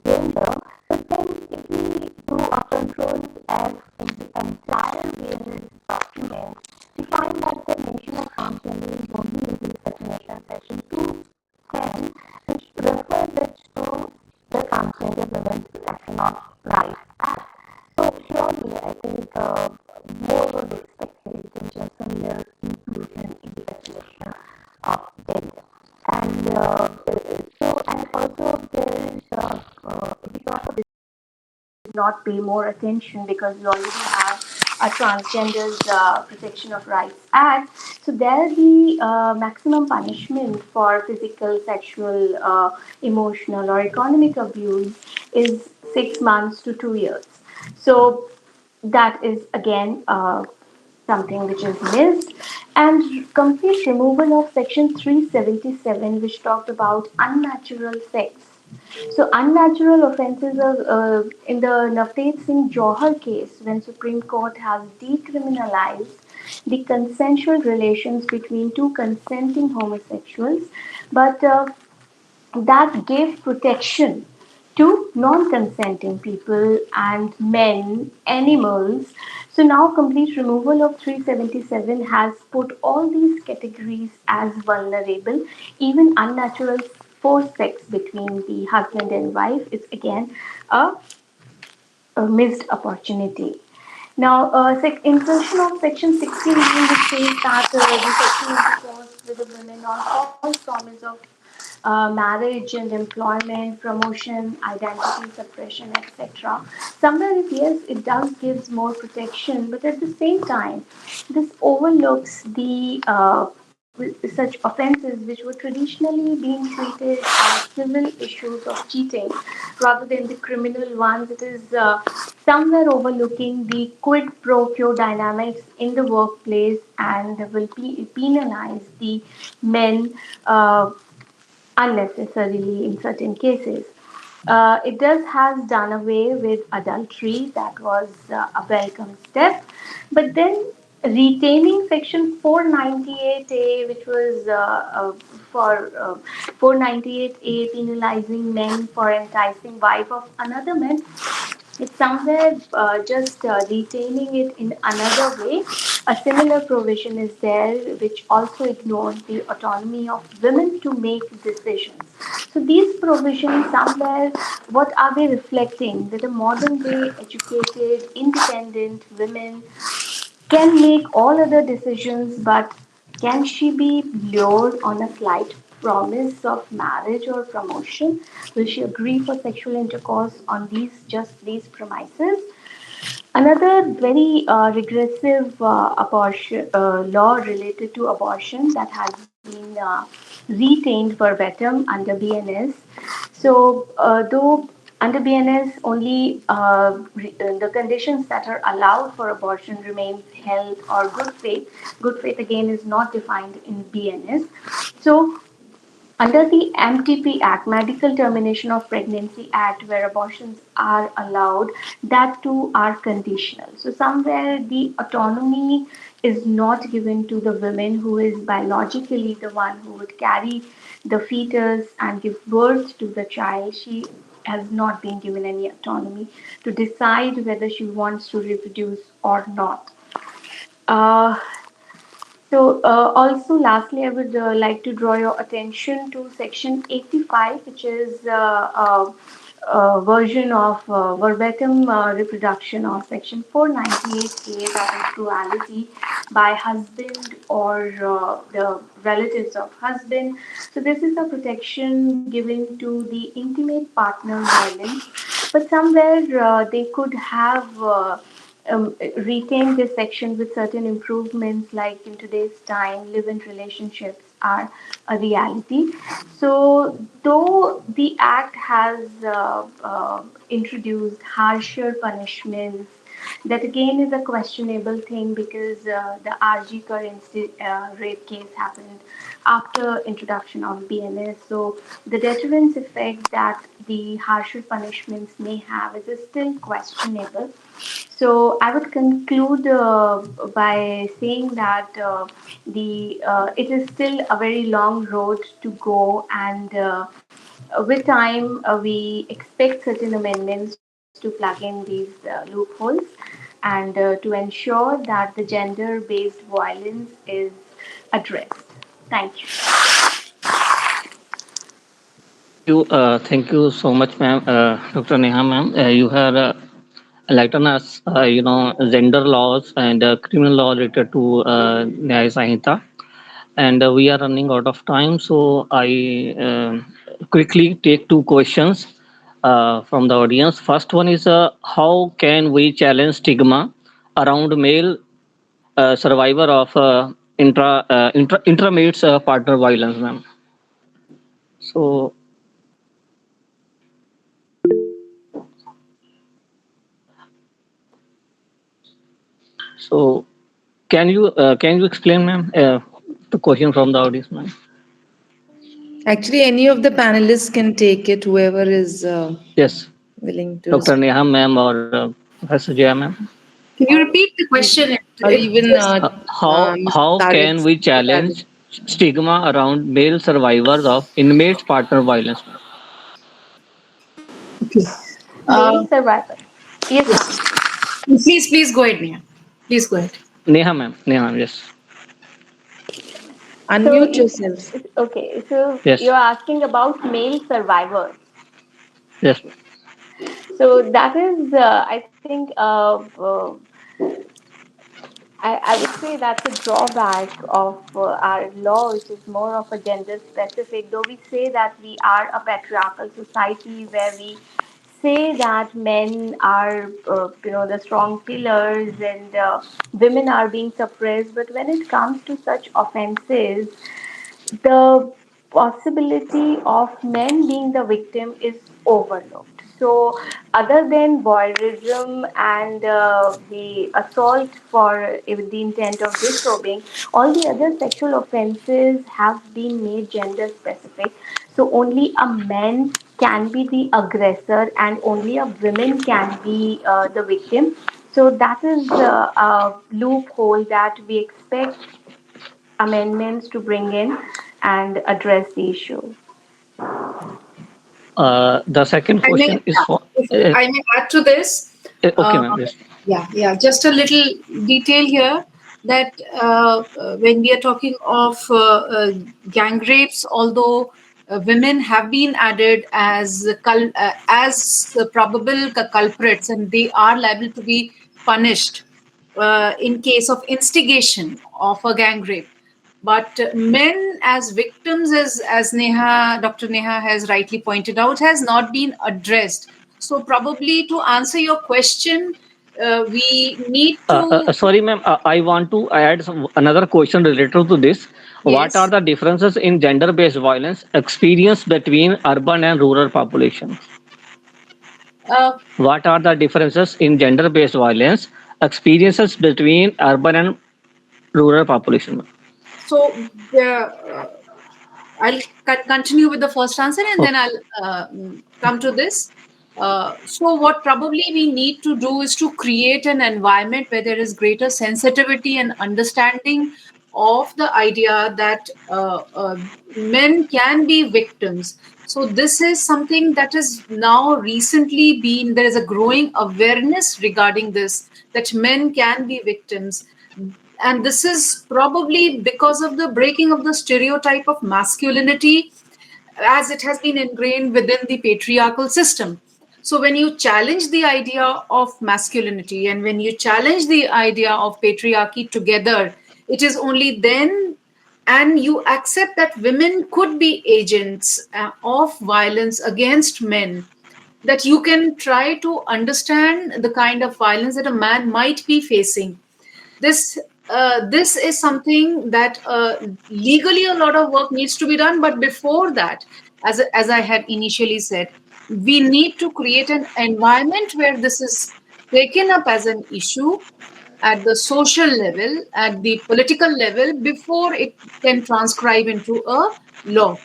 Speaker 7: gender. But then, if we do a control F in the entire various document, we find that the definition of transgender is only in this definition section 210, which refers it to the Transgender Women's Protection of Rights Act. So surely, I think more was expected than just a mere inclusion in the definition of gender. And and also there is, if we talk about not pay more attention because we already have a Transgenders Protection of Rights Act. So there the maximum punishment for physical, sexual, emotional or economic abuse is 6 months to 2 years. So that is again something which is missed, and complete removal of section 377 which talked about unnatural sex. So unnatural offences are in the Navteej Singh Johar case, when Supreme Court has decriminalized the consensual relations between two consenting homosexuals, but that gave protection to non-consenting people and men, animals. So now complete removal of 377 has put all these categories as vulnerable. Even unnatural forced sex between the husband and wife is again a, a missed opportunity. Now, insertion of section 69, which says that the sexual intercourse with the women on false promise of marriage and employment, promotion, identity suppression, etc. Somewhere, yes, it does gives more protection, but at the same time, this overlooks the such offences which were traditionally being treated as civil issues of cheating rather than the criminal ones. It is somewhere overlooking the quid pro quo dynamics in the workplace and will penalize the men unnecessarily in certain cases. It does has done away with adultery. That was a welcome step, but then retaining section 498A, which was for 498A penalizing men for enticing wife of another man, it's somewhere just retaining it in another way. A similar provision is there which also ignores the autonomy of women to make decisions. So these provisions somewhere, what are they reflecting? That a modern day educated, independent women can make all other decisions, but can she be lured on a slight promise of marriage or promotion? Will she agree for sexual intercourse on these premises? Another very regressive abortion law related to abortion that has been retained verbatim under BNS. So, though under BNS only the conditions that are allowed for abortion remains health or good faith. Good faith again is not defined in BNS. So under the MTP Act, Medical Termination of Pregnancy Act, where abortions are allowed, that too are conditional. So somewhere the autonomy is not given to the woman who is biologically the one who would carry the fetus and give birth to the child. She has not been given any autonomy to decide whether she wants to reproduce or not. Uh, also, lastly, I would like to draw your attention to section 85, which is a version of verbatim reproduction of section 498A, that is cruelty by husband or the relatives of husband. So this is a protection given to the intimate partner violence, but somewhere they could have retain this section with certain improvements, like in today's time live-in relationships are a reality. So though the act has introduced harsher punishments, that again is a questionable thing because the RG currency rape case happened after introduction of BNS. So the deterrence effect that the harsher punishments may have is still questionable. So I would conclude by saying that the it is still a very long road to go, and with time we expect certain amendments to plug in these loopholes and to ensure that the gender-based violence is addressed. Thank you.
Speaker 4: Thank you so much, ma'am, Dr. Neha, ma'am. You have enlightened us, gender laws and criminal law related to Nyaya Sanhita. And we are running out of time, so I quickly take two questions from the audience. First one is, how can we challenge stigma around male survivor of intramates partner violence, ma'am? So, so can you explain, ma'am, the question from the audience, ma'am?
Speaker 2: Actually, any of the panelists can take it, whoever is
Speaker 4: Yes,
Speaker 2: willing to
Speaker 4: Dr.
Speaker 2: respond.
Speaker 4: Neha, ma'am, or Professor Jaya, ma'am.
Speaker 3: Can you repeat the question?
Speaker 2: Or even
Speaker 3: Just
Speaker 2: Mr.
Speaker 4: How can
Speaker 2: Tajik.
Speaker 4: we challenge stigma around male survivors of inmates partner violence?
Speaker 3: okay.
Speaker 7: Male
Speaker 3: Uh,
Speaker 7: survivor. Yes,
Speaker 3: yes.
Speaker 7: ma'am.
Speaker 3: Please go ahead, Mia. Please go ahead.
Speaker 4: Neha, ma'am. Neha, ma'am. Yes.
Speaker 7: So,
Speaker 2: Unmute yourself.
Speaker 7: okay, so
Speaker 4: Yes.
Speaker 7: you're asking about male survivors.
Speaker 4: Yes.
Speaker 7: So that is, I think, I would say that's a drawback of our law, which is more of a gender specific. Though we say that we are a patriarchal society where we say that men are, the strong pillars and women are being suppressed. But when it comes to such offenses, the possibility of men being the victim is overlooked. So, other than voyeurism and the assault for with the intent of disobeying, all the other sexual offenses have been made gender specific. So, only a man can be the aggressor, and only a woman can be the victim. So, that is a loophole that we expect amendments to bring in and address the issue.
Speaker 4: The second
Speaker 3: I may,
Speaker 4: question is for.
Speaker 3: if I may add to this.
Speaker 4: Okay,
Speaker 3: Uh,
Speaker 4: ma'am. Yes.
Speaker 3: yeah. Just a little detail here that when we are talking of gang rapes, although women have been added as probable culprits, and they are liable to be punished in case of instigation of a gang rape. But men as victims, as Dr. Neha has rightly pointed out, has not been addressed. So probably to answer your question, we need to.
Speaker 4: Sorry, ma'am. I want to add another question related to this. What are
Speaker 3: Yes.
Speaker 4: the differences in gender-based violence experienced between urban and rural populations?
Speaker 3: Uh,
Speaker 4: What are the differences in gender-based violence experiences between urban and rural population?
Speaker 3: so I'll continue with the first answer, and then
Speaker 4: Okay.
Speaker 3: I'll come to this. So, what probably we need to do is to create an environment where there is greater sensitivity and understanding of the idea that men can be victims. So, this is something that is now recently been, there is a growing awareness regarding this, that men can be victims. And this is probably because of the breaking of the stereotype of masculinity as it has been ingrained within the patriarchal system. So when you challenge the idea of masculinity and when you challenge the idea of patriarchy together, it is only then, and you accept that women could be agents of violence against men, that you can try to understand the kind of violence that a man might be facing. This is something that legally a lot of work needs to be done. But before that, as I had initially said, we need to create an environment where this is taken up as an issue at the social level, at the political level, before it can transcribe into a law.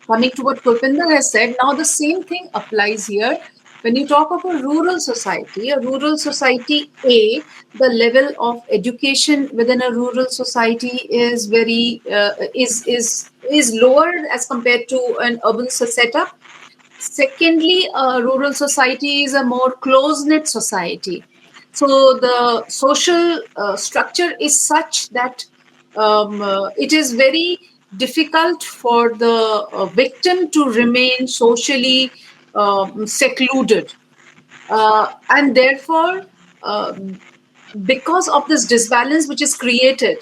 Speaker 3: Coming to what Kulpinder has said, now the same thing applies here. When you talk of a rural society, the level of education within a rural society is very is lower as compared to an urban setup. Secondly, a rural society is a more close knit society. So the social structure is such that it is very difficult for the victim to remain socially secluded. And therefore, uh, because of this disbalance which is created,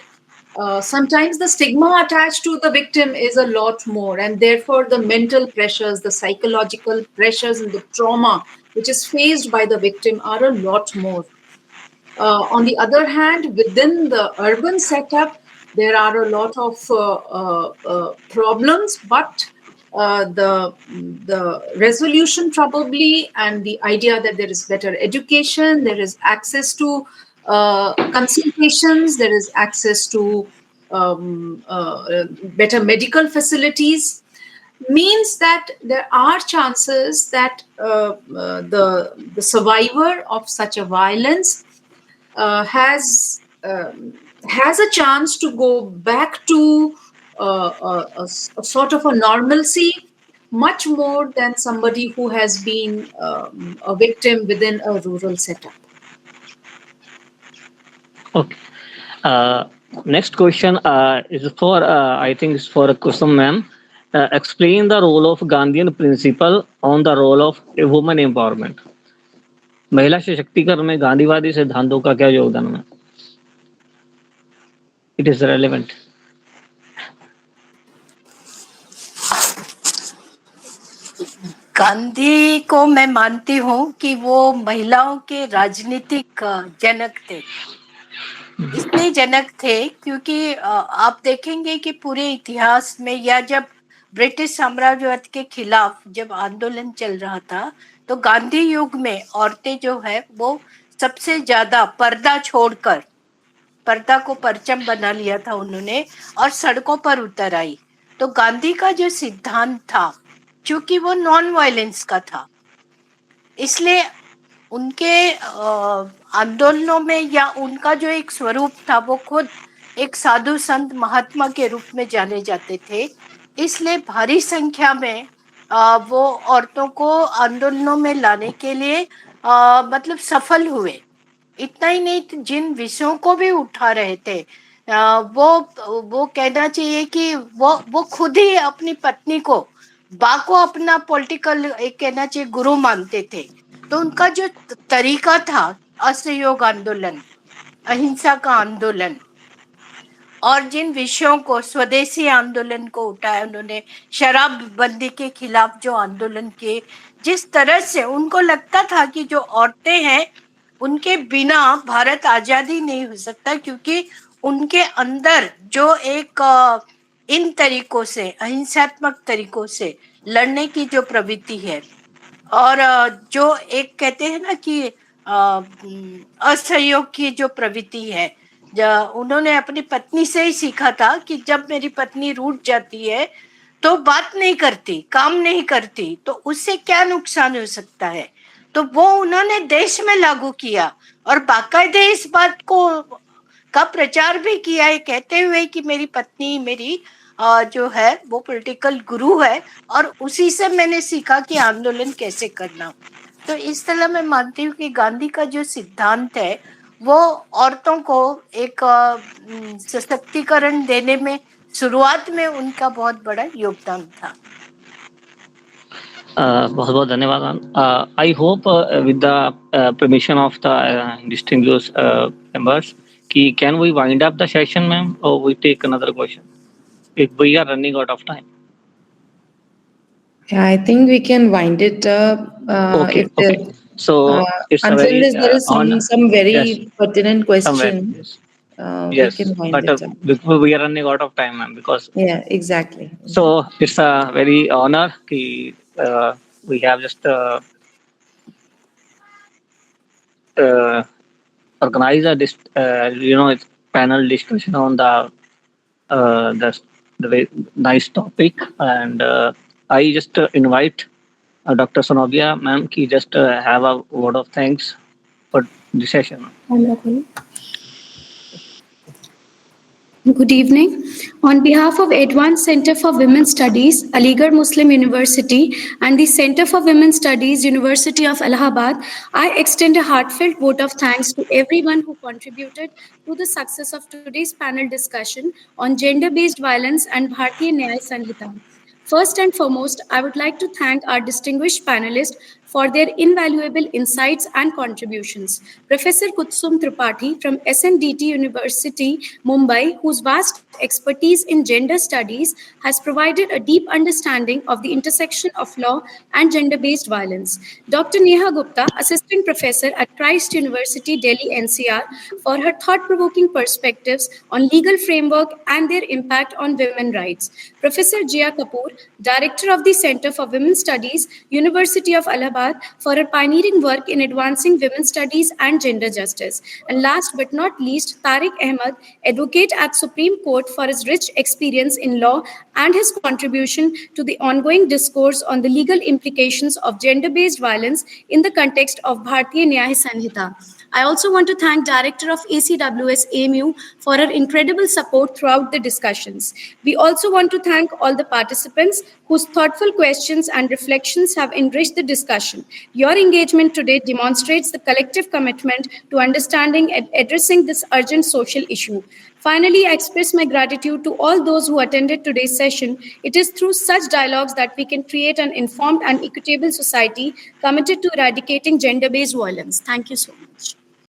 Speaker 3: sometimes the stigma attached to the victim is a lot more, and therefore the mental pressures, the psychological pressures, and the trauma which is faced by the victim are a lot more. On the other hand, within the urban setup, there are a lot of problems, but the resolution probably, and the idea that there is better education, there is access to consultations, there is access to better medical facilities, means that there are chances that the survivor of such a violence has a chance to go back to a sort of a normalcy, much more than somebody who has been a victim within a rural setup.
Speaker 4: Okay. Uh, Next question is for I think it's for Kusum ma'am. Explain the role of Gandhian principle on the role of woman empowerment. महिला सशक्तिकरण में गांधीवादी सिद्धांतों का क्या योगदान है? It is relevant.
Speaker 5: Gandhi को मैं मानती हूँ कि वो महिलाओं के राजनीतिक जनक थे। इसलिए जनक थे क्योंकि आप देखेंगे कि पूरे इतिहास में, या जब ब्रिटिश साम्राज्यवाद के खिलाफ जब आंदोलन चल रहा था, तो गांधी युग में औरतें जो है वो सबसे ज्यादा पर्दा छोड़कर, पर्दा को परचम बना लिया था उन्होंने और सड़कों पर उतर आई। तो गांधी का जो सिद्धांत था, चूंकि वो नॉन वायलेंस का था, इसलिए उनके आंदोलनों में या उनका जो एक स्वरूप था वो खुद एक साधु संत महात्मा के रूप में जाने जाते थे। इसलिए भारी संख्या में वो औरतों को आंदोलनों में लाने के लिए मतलब सफल हुए। इतना ही नहीं, जिन विषयों को भी उठा रहे थे वो कहना चाहिए कि वो खुद ही अपनी पत्नी को बा को अपना पॉलिटिकल एक कहना चाहिए गुरु मानते थे। तो उनका जो तरीका था, असहयोग आंदोलन, अहिंसा का आंदोलन, और जिन विषयों को, स्वदेशी आंदोलन को उठाया उन्होंने, शराब बंदी के खिलाफ जो आंदोलन किए, जिस तरह से उनको लगता था कि जो औरतें हैं उनके बिना भारत आजादी नहीं हो सकता, क्योंकि उनके अंदर जो एक इन तरीकों से, अहिंसात्मक तरीकों से लड़ने की जो प्रवृत्ति है, और जो एक कहते हैं ना कि असहयोग की जो प्रवृत्ति है, उन्होंने अपनी पत्नी से ही सीखा था कि जब मेरी पत्नी रूठ जाती है तो बात नहीं करती, काम नहीं करती, तो उससे क्या नुकसान हो सकता है। तो वो उन्होंने देश में लागू किया और बाकायदे इस बात को का प्रचार भी किया है, कहते हुए कि मेरी पत्नी मेरी जो है वो पॉलिटिकल गुरु है और उसी से मैंने सीखा कि आंदोलन कैसे करना। तो इस तरह मैं मानती हूँ कि गांधी का जो सिद्धांत है वो औरतों को एक सशक्तिकरण देने में शुरुआत में उनका बहुत बड़ा योगदान था।
Speaker 4: बहुत बहुत धन्यवाद ma'am. I hope with the permission of the distinguished members कि can we wind up the session ma'am or we take another question if we are running out of time.
Speaker 2: Yeah, I think we can wind it up.
Speaker 4: Okay, okay. So it's a
Speaker 2: until
Speaker 4: very
Speaker 2: there is some very
Speaker 4: yes,
Speaker 2: pertinent question,
Speaker 4: yes,
Speaker 2: we
Speaker 4: yes,
Speaker 2: can wind
Speaker 4: but
Speaker 2: it up.
Speaker 4: because we are running out of time ma'am, because
Speaker 2: Yeah, exactly.
Speaker 4: so it's a very honor कि we have just organize a it's panel discussion on the very nice topic, and I just invite Dr. Sonovia ma'am ki just have a word of thanks for the session.
Speaker 1: Good evening. On behalf of Advanced Center for Women Studies, Aligarh Muslim University, and the Center for Women Studies, University of Allahabad, I extend a heartfelt vote of thanks to everyone who contributed to the success of today's panel discussion on gender-based violence and Bhartiya Nyaya Sanhita. First and foremost, I would like to thank our distinguished panelists for their invaluable insights and contributions. Professor Kutsum Tripathi from SNDT University, Mumbai, whose vast expertise in gender studies has provided a deep understanding of the intersection of law and gender-based violence. Dr. Neha Gupta, Assistant Professor at Christ University, Delhi NCR, for her thought-provoking perspectives on legal framework and their impact on women's rights. Professor Jia Kapoor, Director of the Center for Women Studies, University of Allahabad, for her pioneering work in advancing women's studies and gender justice. And last but not least, Tariq Ahmed, Advocate at Supreme Court, for his rich experience in law and his contribution to the ongoing discourse on the legal implications of gender-based violence in the context of Bhartiya Nyaya Sanhita. I also want to thank Director of ACWS AMU for her incredible support throughout the discussions. We also want to thank all the participants whose thoughtful questions and reflections have enriched the discussion. Your engagement today demonstrates the collective commitment to understanding and addressing this urgent social issue. Finally, I express my gratitude to all those who attended today's session. It is through such dialogues that we can create an informed and equitable society committed to eradicating gender-based violence. Thank you so much.